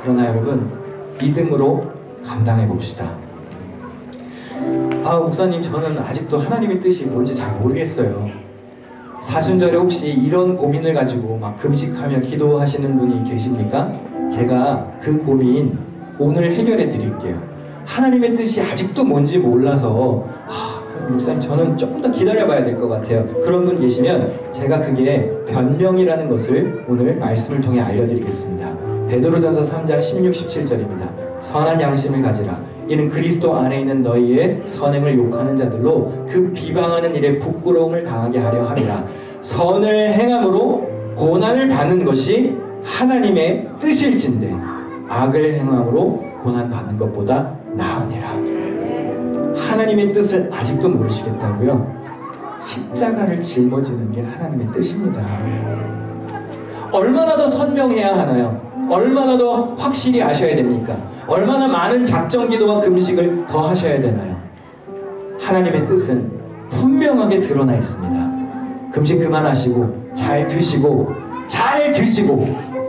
그러나 여러분, 믿음으로 감당해 봅시다. 목사님, 저는 아직도 하나님의 뜻이 뭔지 잘 모르겠어요. 사순절에 혹시 이런 고민을 가지고 막 금식하며 기도하시는 분이 계십니까? 제가 그 고민 오늘 해결해 드릴게요. 하나님의 뜻이 아직도 뭔지 몰라서 목사님, 저는 조금 더 기다려봐야 될 것 같아요. 그런 분 계시면 제가 그게 변명이라는 것을 오늘 말씀을 통해 알려드리겠습니다. 베드로전서 3장 16, 17절입니다. 선한 양심을 가지라. 이는 그리스도 안에 있는 너희의 선행을 욕하는 자들로 그 비방하는 일에 부끄러움을 당하게 하려 함이라. 선을 행함으로 고난을 받는 것이 하나님의 뜻일진데 악을 행함으로 고난 받는 것보다 나으니라. 하나님의 뜻을 아직도 모르시겠다고요? 십자가를 짊어지는 게 하나님의 뜻입니다. 얼마나 더 선명해야 하나요? 얼마나 더 확실히 아셔야 됩니까? 얼마나 많은 작정기도와 금식을 더 하셔야 되나요? 하나님의 뜻은 분명하게 드러나 있습니다. 금식 그만하시고 잘 드시고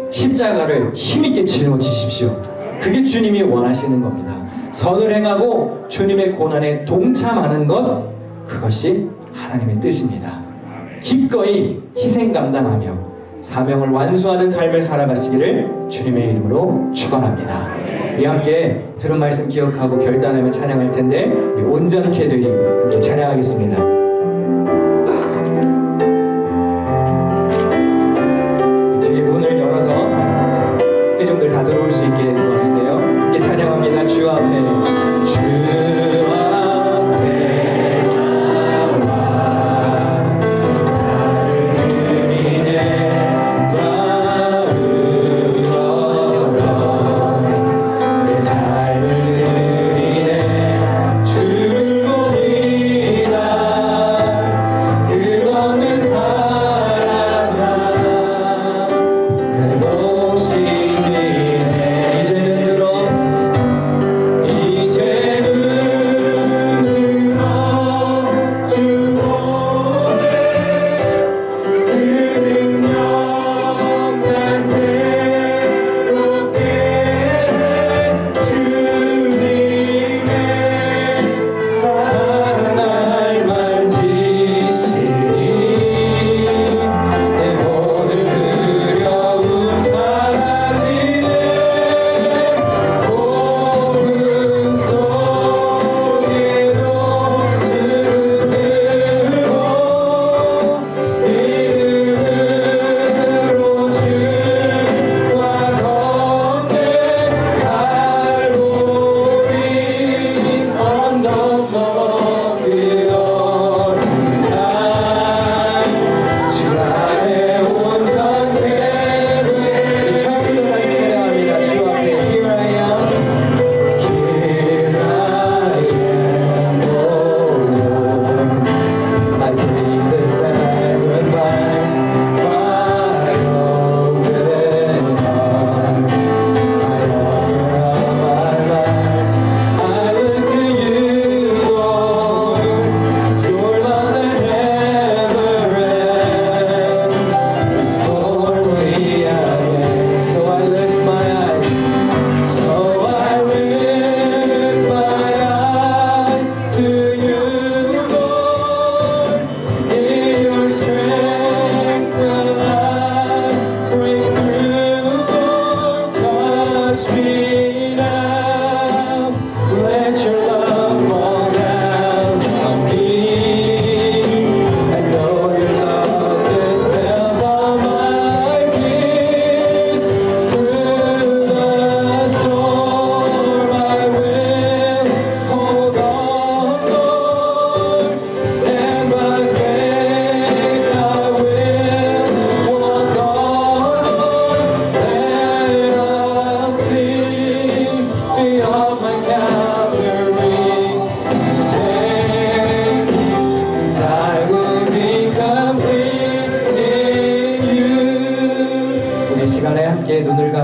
십자가를 힘있게 짊어지십시오. 그게 주님이 원하시는 겁니다. 선을 행하고 주님의 고난에 동참하는 것, 그것이 하나님의 뜻입니다. 기꺼이 희생 감당하며 사명을 완수하는 삶을 살아가시기를 주님의 이름으로 축원합니다. 우리 함께 들은 말씀 기억하고 결단하며 찬양할 텐데, 우리 온전케 되리 함께 찬양하겠습니다. 뒤에 문을 열어서 회중들 다 들어올 수 있게 도와주세요. 함께 찬양합니다. 주 앞에 이제는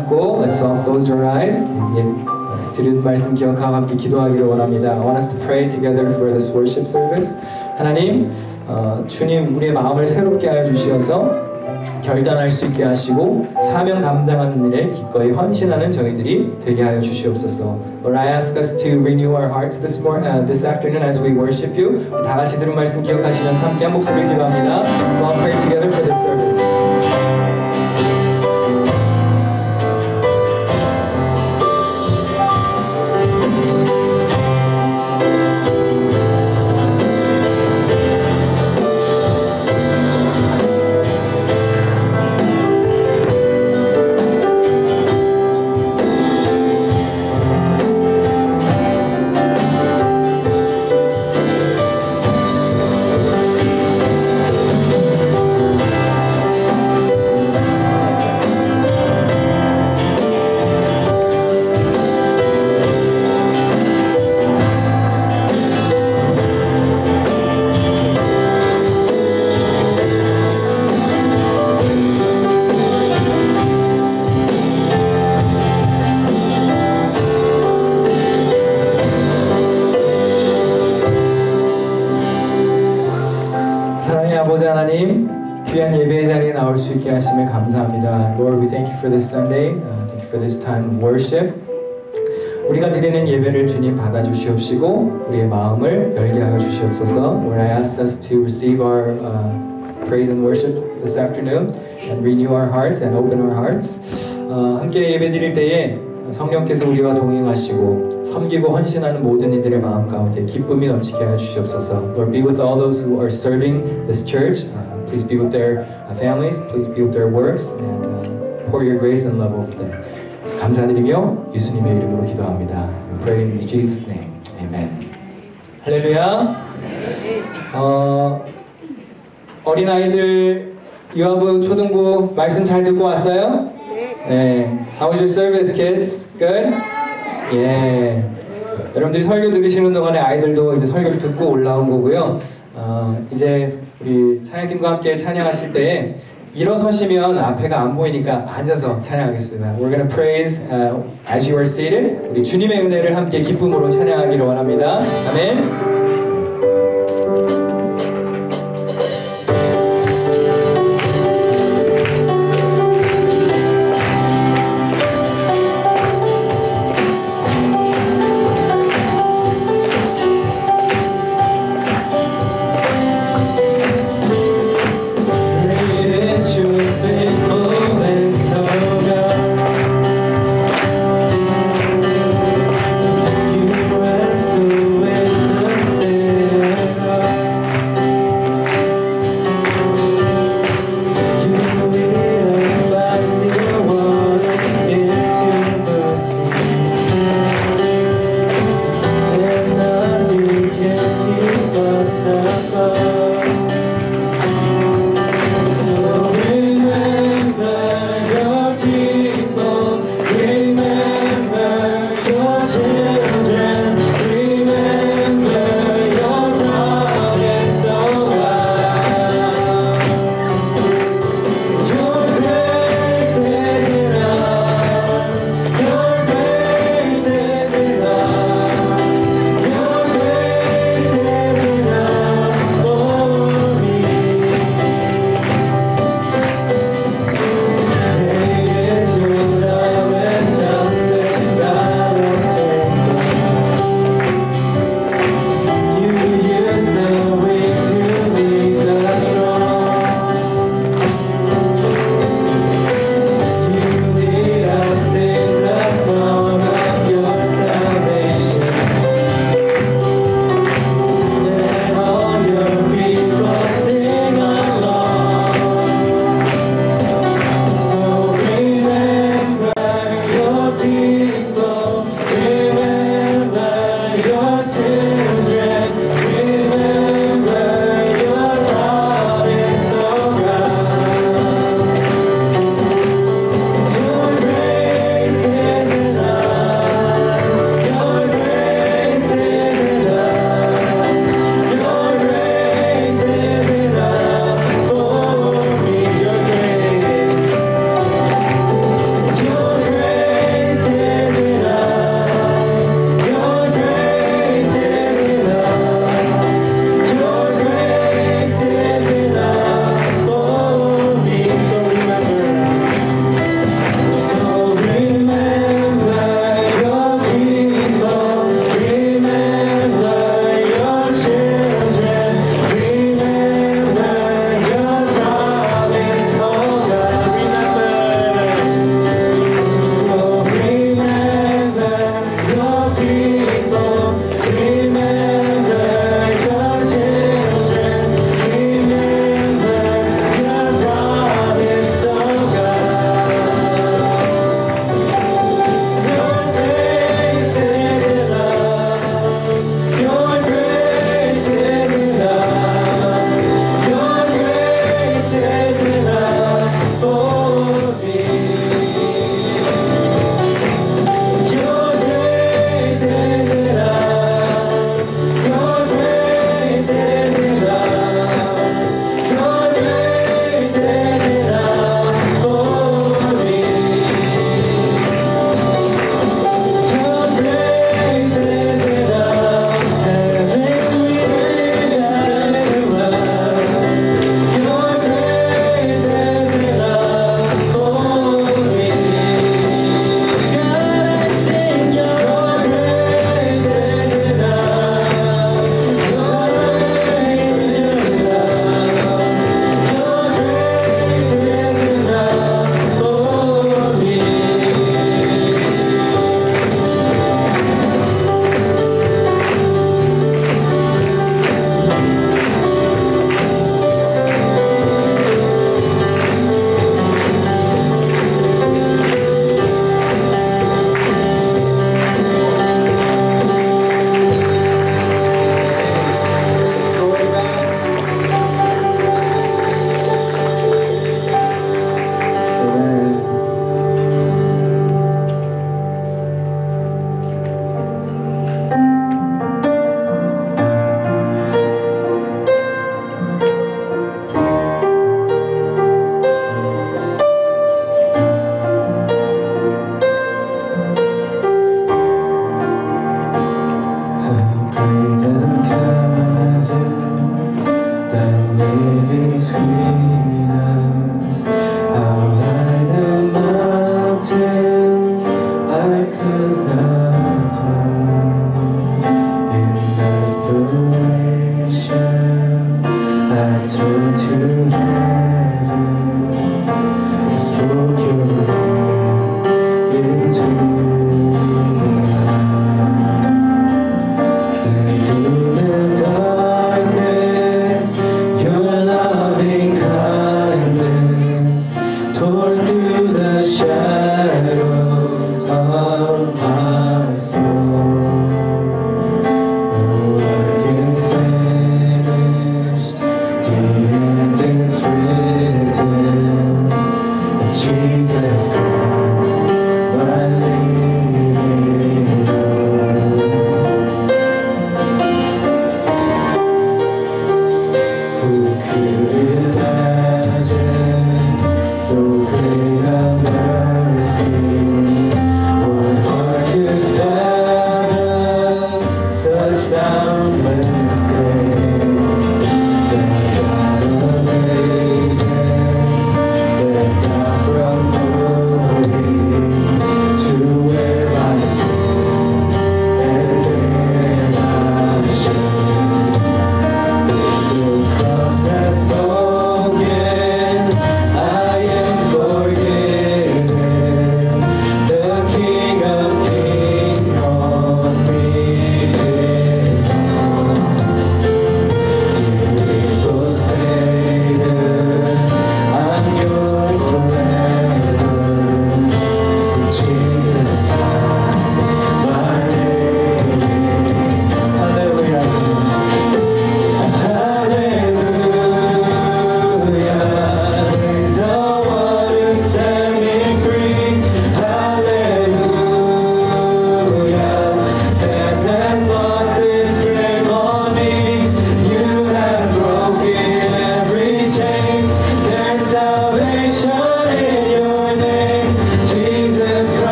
감고 Let's all close our eyes. 들은 말씀 기억하고 함께 기도하기를 원합니다. I want us to pray together for this worship service. 하나님, 주님 우리의 마음을 새롭게 하여 주시어서 결단할 수 있게 하시고 사명 감당하는 일에 기꺼이 헌신하는 저희들이 되게 하여 주시옵소서. Lord, I ask us to renew our hearts this afternoon as we worship you. 다 같이 들은 말씀 기억하시면서 함께 한 목소리를 기도합니다. Let's all pray together for this service. 아버지 하나님, 귀한 예배의 자리에 나올 수 있게 하심에 감사합니다. Lord, we thank you for this Sunday. Thank you for this time of worship. 우리가 드리는 예배를 주님 받아주시옵시고 우리의 마음을 열게 하여 주시옵소서. Lord, I ask us to receive our praise and worship this afternoon and renew our hearts and open our hearts. 함께 예배 드릴 때에 성령께서 우리와 동행하시고 섬기고 헌신하는 모든 이들의 마음 가운데 기쁨이 넘치게 하여 주시옵소서. Lord, be with all those who are serving this church. Please be with their families. Please be with their works and pour your grace and love over them. 감사드리며 예수님의 이름으로 기도합니다. We pray in Jesus' name. Amen. 할렐루야. 어린아이들 유아부 초등부 말씀 잘 듣고 왔어요? 네. How was your service, kids? Good? 예. 여러분들이 설교 들으시는 동안에 아이들도 이제 설교를 듣고 올라온 거고요. 이제 우리 찬양팀과 함께 찬양하실 때 일어서시면 앞에가 안 보이니까 앉아서 찬양하겠습니다. We're gonna praise as you are seated. 우리 주님의 은혜를 함께 기쁨으로 찬양하기를 원합니다. 아멘. You wrestle with the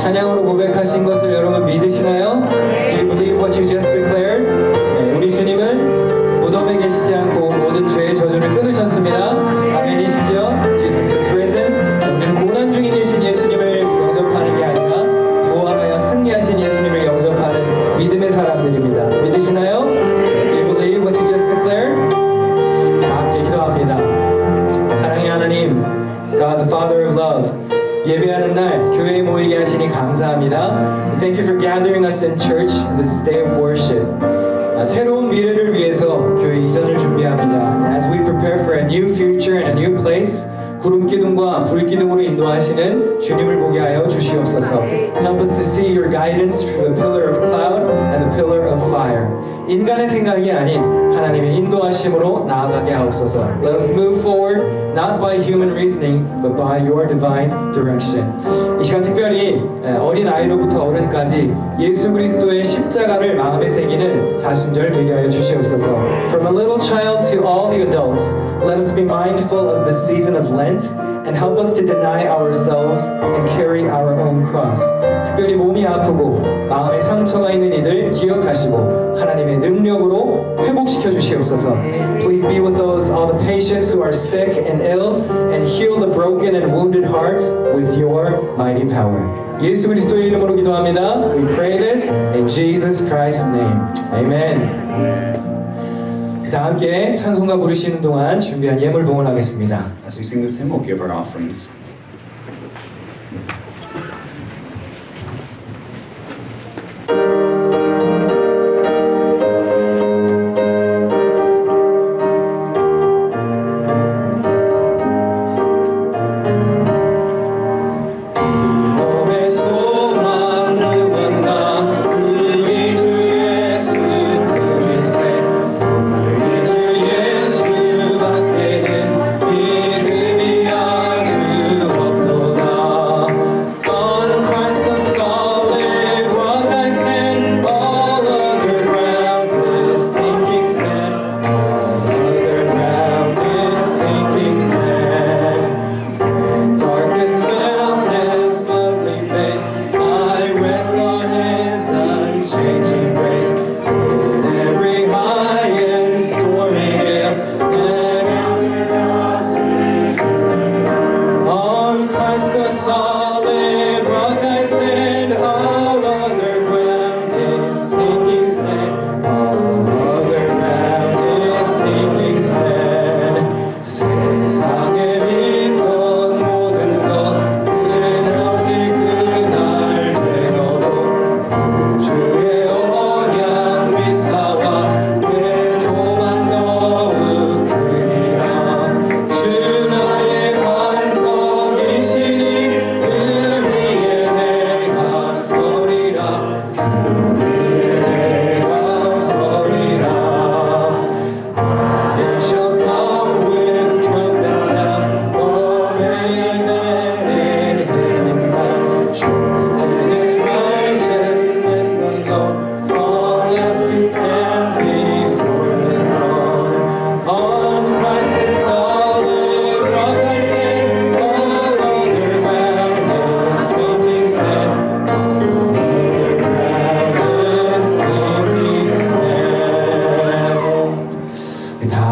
찬양으로 고백하신 것을 여러분 믿으시나요? Do you believe what you just declared? 네, 우리 주님은 무덤에 계시지 않고 모든 죄의 저주를 끊으셨습니다. 아멘이시죠? Jesus is risen. 우리는 고난 중에 계신 예수님을 영접하는 게 아니라 부활하여 승리하신 예수님을 영접하는 믿음의 사람들입니다. 믿으시나요? Do you believe what you just declared? 다 함께 기도합니다. 사랑의 하나님, God the Father of Love, 예배하는 날 교회에 모이게 하시니 감사합니다. Thank you for gathering us in church this day of worship. 새로운 미래를 위해서 교회 이전을 준비합니다. As we prepare for a new future and a new place, 구름기둥과 불기둥으로 인도하시는 주님을 보게 하여 주시옵소서. Help us to see your guidance through the pillar of cloud and the pillar of fire. 인간의 생각이 아닌 하나님의 인도하심으로 나아가게 하옵소서. Let us move forward not by human reasoning but by your divine direction. 이 시간 특별히 어린 아이로부터 어른까지 예수 그리스도의 십자가를 마음에 새기는 사순절 되게 하여 주시옵소서. From a little child to all the adults, let us be mindful of the season of Lent and help us to deny ourselves and carry our own cross. 특별히 몸이 아프고 마음에 상처가 있는 이들 기억하시고 하나님의 능력으로 회복시켜 주시옵소서. Please be with those all the patients who are sick and ill and heal the broken and wounded hearts with your mighty power. 예수 그리스도의 이름으로 기도합니다. We pray this in Jesus Christ's name. Amen. 다 함께 찬송가 부르시는 동안 준비한 예물 봉헌하겠습니다. As we sing this hymn, we'll give our offerings.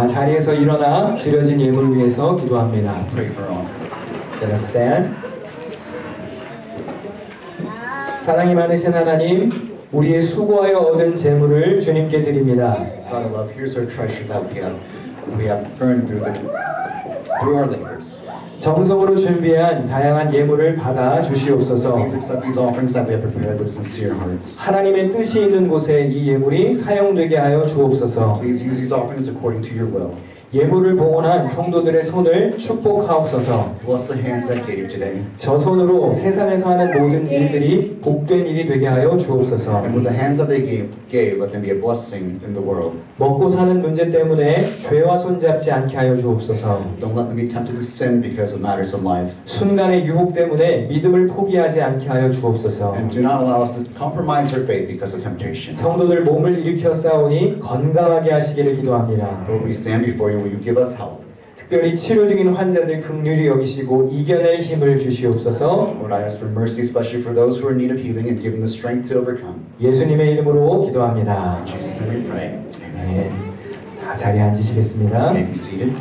자리에서 일어나 드려진 예물을 위해서 기도합니다. Pray for our offerings. Let us stand. 사랑이 많으신 하나님, 우리의 수고하여 얻은 재물을 주님께 드립니다. God of love, here's our treasure that we have earned through our labors. 정성으로 준비한 다양한 예물을 받아 주시옵소서. Please accept these offerings that we have prepared with sincere hearts. 하나님의 뜻이 있는 곳에 이 예물이 사용되게 하여 주옵소서. Please use these offerings according to your will. 예물을 봉헌한 성도들의 손을 축복하옵소서. Bless the hands that gave today. 저 손으로 세상에서 하는 모든 일들이 복된 일이 되게 하여 주옵소서. And with the hands that they gave, let them be a blessing in the world. 먹고 사는 문제 때문에 죄와 손잡지 않게 하여 주옵소서. Don't let them be tempted to sin because of matters of life. 순간의 유혹 때문에 믿음을 포기하지 않게 하여 주옵소서. And do not allow us to compromise our faith because of temptation. 성도들 몸을 일으켜 싸우니 건강하게 하시기를 기도합니다. Lord, we stand before you. Will you give us help? 특별히 치료 중인 환자들 긍휼히 여기시고 이겨낼 힘을 주시옵소서. Lord, I ask for mercy, especially for those who are in need of healing, and give them the strength to overcome. 예수님의 이름으로 기도합니다. In Jesus' name we pray. 네, 다 자리에 앉으시겠습니다. You may be seated.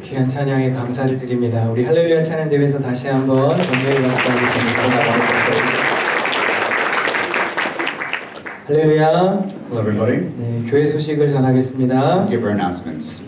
귀한 찬양에 감사를 드립니다. 우리 할렐루야 찬양 대회에서 다시 한번 건강히 감사하겠습니다. 할렐루야. Hello, everybody. 네, 교회 소식을 전하겠습니다. Give our announcements.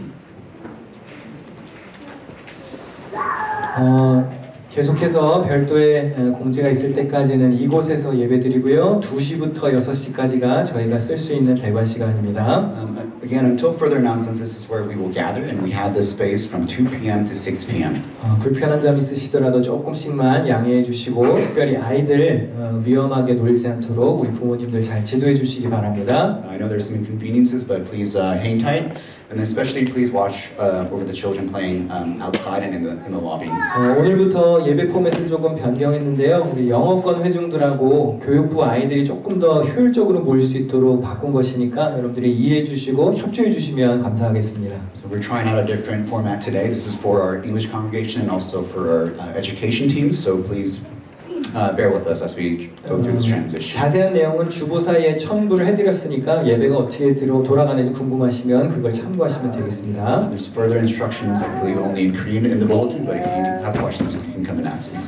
계속해서 별도의 공지가 있을 때까지는 이곳에서 예배드리고요. 2시부터 6시까지가 저희가 쓸 수 있는 대관 시간입니다. Again, until further announcements, this is where we will gather, and we have this space from 2 p.m. to 6 p.m. 불편한 점 있으시더라도 조금씩만 양해해 주시고 특별히 아이들 위험하게 놀지 않도록 우리 부모님들 잘 지도해 주시기 바랍니다. I know there's some inconveniences, but please hang tight, and especially please watch over the children playing outside and in the lobby. 오늘부터 예배 포맷을 조금 변경했는데요. 우리 영어권 회중들하고 교육부 아이들이 조금 더 효율적으로 모일 수 있도록 바꾼 것이니까 여러분들이 이해해 주시고 협조해 주시면 감사하겠습니다. So we're trying out a different format today. This is for our English congregation and also for our education teams. So please bear with us as we go through this transition. 자세한 내용은 주보사에 첨부를 해드렸으니까 예배가 어떻게 돌아가는지 궁금하시면 그걸 참고하시면 되겠습니다. There's further instructions, I believe, only in Korean in the bulletin, but if you have questions, you can come and ask me.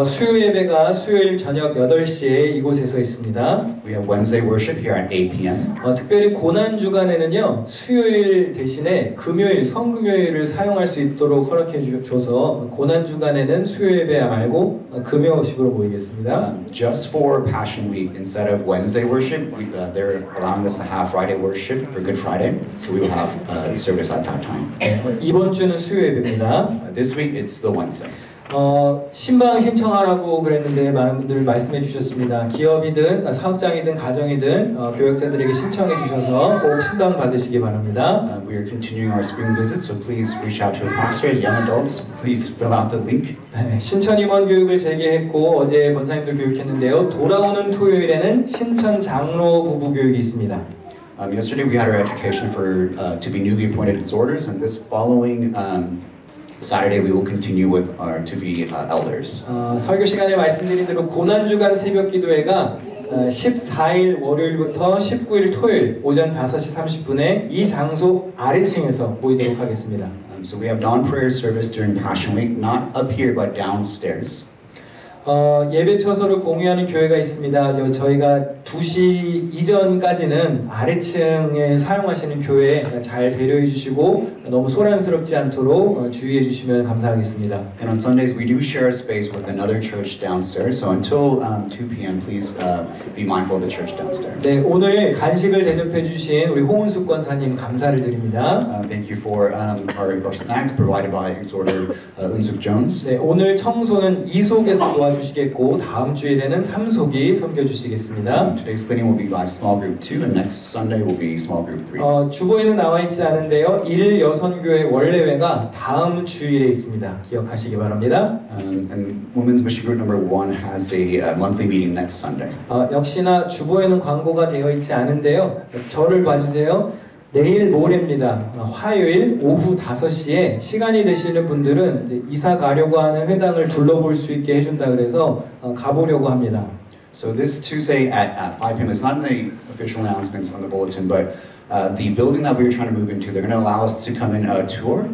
수요 예배가 수요일 저녁 8시에 이곳에서 있습니다. We have Wednesday worship here at 8 p.m. 특별히 고난 주간에는요 수요일 대신에 금요일 성금요일을 사용할 수 있도록 허락해 줘서 고난 주간에는 수요 예배 말고 금요식으로 모이겠습니다. Just for Passion Week, instead of Wednesday worship, they're allowing us to have Friday worship for Good Friday, so we will have service at that time. 이번 주는 수요 예배입니다. This week it's the Wednesday. 신방 신청하라고 그랬는데 많은 분들 말씀해 주셨습니다. 기업이든 사업장이든 가정이든 교역자들에게 신청해 주셔서 꼭 신방 받으시기 바랍니다. We are continuing our spring visit, so please reach out to a pastor, young adults. Please fill out the link. 신천 임원 교육을 재개했고 어제 권사님들 교육했는데요. 돌아오는 토요일에는 신천 장로 부부 교육이 있습니다. Yesterday we had our education for to be newly appointed exhorters, and this following Saturday we will continue with our to be elders. 설교 시간에 말씀드린 대로 고난주간 새벽 기도회가 14일 월요일부터 19일 토요일 오전 5시 30분에 이 장소 아래층에서 모이도록 하겠습니다. So we have dawn prayer service during Passion Week, not up here but downstairs. 예배 처소를 공유하는 교회가 있습니다. 저희가 2시 이전까지는 아래층에 사용하시는 교회 잘 배려해 주시고 너무 소란스럽지 않도록 주의해 주시면 감사하겠습니다. And on Sundays we do share a space with another church downstairs. So until 2 p.m. please be mindful of the church downstairs. 네, 오늘 간식을 대접해 주신 우리 홍은숙 권사님 감사를 드립니다. Thank you for our snack provided by exhorter Unsuk Jones. 네, 오늘 청소는 이속에서 도와주시겠고 다음 주일에는 삼속이 섬겨주시겠습니다. Today's cleaning will be by small group 2, and next Sunday will be small group 3. 주보에는 나와 있지 않은데요. 일여선교회 원래회가 다음 주일에 있습니다. 기억하시기 바랍니다. And Women's Mission Group number 1 has a monthly meeting next Sunday. 역시나 주보에는 광고가 되어 있지 않은데요. 저를 봐주세요. 내일 모레입니다. 화요일 오후 5시에 시간이 되시는 분들은 이제 이사 가려고 하는 회당을 둘러볼 수 있게 해준다 그래서 가보려고 합니다. So this Tuesday at 5 p.m. It's not in the official announcements on the bulletin, but the building that we were trying to move into, they're going to allow us to come in a tour.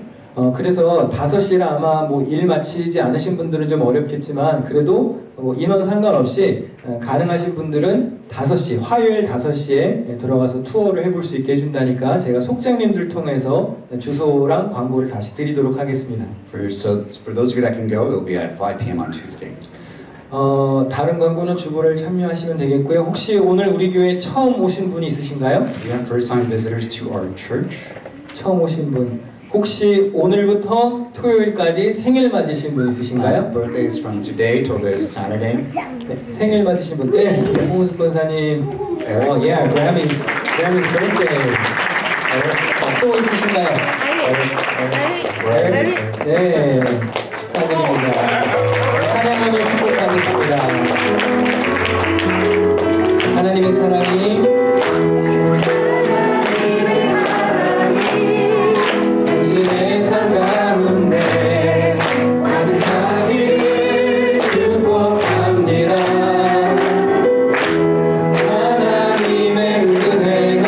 그래서 5시라 아마 뭐 일 마치지 않으신 분들은 좀 어렵겠지만 그래도 인원 상관없이 가능하신 분들은 5시, 화요일 5시에 들어가서 투어를 해볼 수 있게 해준다니까 제가 속장님들 통해서 주소랑 광고를 다시 드리도록 하겠습니다. So for those of you that can go, it'll be at 5 p.m. on Tuesday. 다른 광고는 주보를 참여하시면 되겠고요. 혹시 오늘 우리 교회 처음 오신 분이 있으신가요? We have first-time visitors to our church. 처음 오신 분. 혹시 오늘부터 토요일까지 생일 맞으신 분 있으신가요? Birthdays from today till this Saturday. 네, 생일 맞으신 분. 네, 홍은숙 권사님. Yeah, Grammy's birthday. 또 있으신가요? 네, 축하드립니다. 찬양하며 축복하겠습니다. 하나님의 사랑이 당신의 삶 가운데 가득하기를 축복합니다. 하나님의 은혜가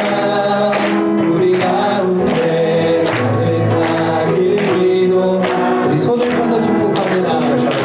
우리 가운데 가득하길 기도. 우리 손을 펴서 축복합니다.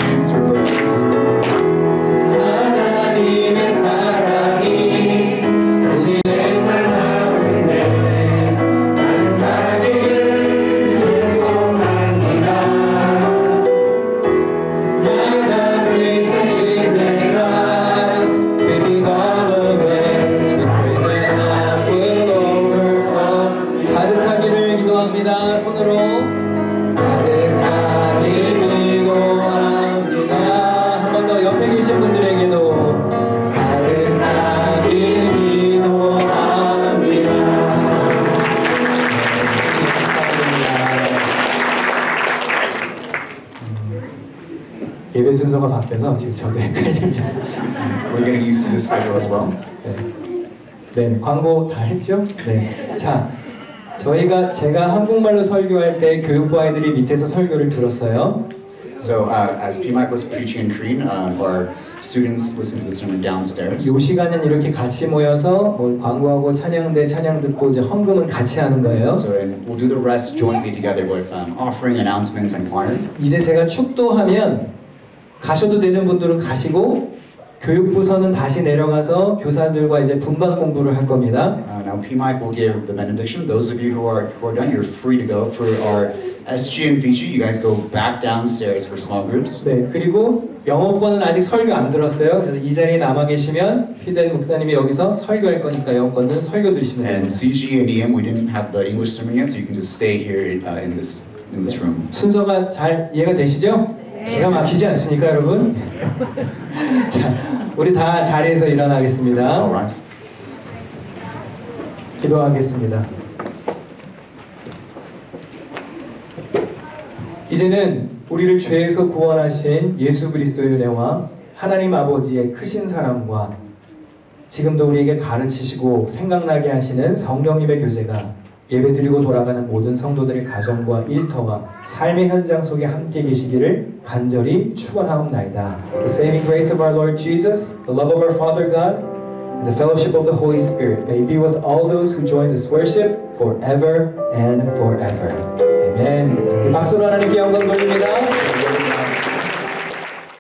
예배 순서가 바뀌어서 지금 저도 헷갈립니다. We're getting used to this schedule as well. 네, 광고 다 했죠? 네. 자, 제가 한국말로 설교할 때 교육부 아이들이 밑에서 설교를 들었어요. So as P. Mike was preaching in Korean, our students listened to the sermon downstairs. 이 시간은 이렇게 같이 모여서 뭐 광고하고 찬양 듣고 이제 헌금은 같이 하는 거예요. So and we'll do the rest jointly together with offering, announcements, and choir. 이제 제가 축도하면 가셔도 되는 분들은 가시고 교육부서는 다시 내려가서 교사들과 이제 분반 공부를 할 겁니다. Now P. Mike will give the benediction. Those of you who are done, you're free to go. For our SG and VG, you guys go back downstairs for small groups. 네, 그리고 영어권은 아직 설교 안 들었어요. 그래서 이 자리에 남아 계시면 피델 목사님이 여기서 설교할 거니까 영어권은 설교 들으시면 And 됩니다. CG and EM, we didn't have the English sermon yet, so you can just stay here in this room. 순서가 잘 이해가 되시죠? 기가 막히지 않습니까, 여러분? 자, 우리 다 자리에서 So let's all 일어나겠습니다. rise. 기도하겠습니다. 이제는 우리를 죄에서 구원하신 예수 그리스도의 은혜와 하나님 아버지의 크신 사랑과 지금도 우리에게 가르치시고 생각나게 하시는 성령님의 교제가 예배드리고 돌아가는 모든 성도들의 가정과 일터와 삶의 현장 속에 함께 계시기를 간절히 축원하옵나이다. The saving grace of our Lord Jesus, the love of our Father God, and the fellowship of the Holy Spirit may be with all those who join this worship forever and forever. Amen. 박수로 하나님께 영광 돌립니다.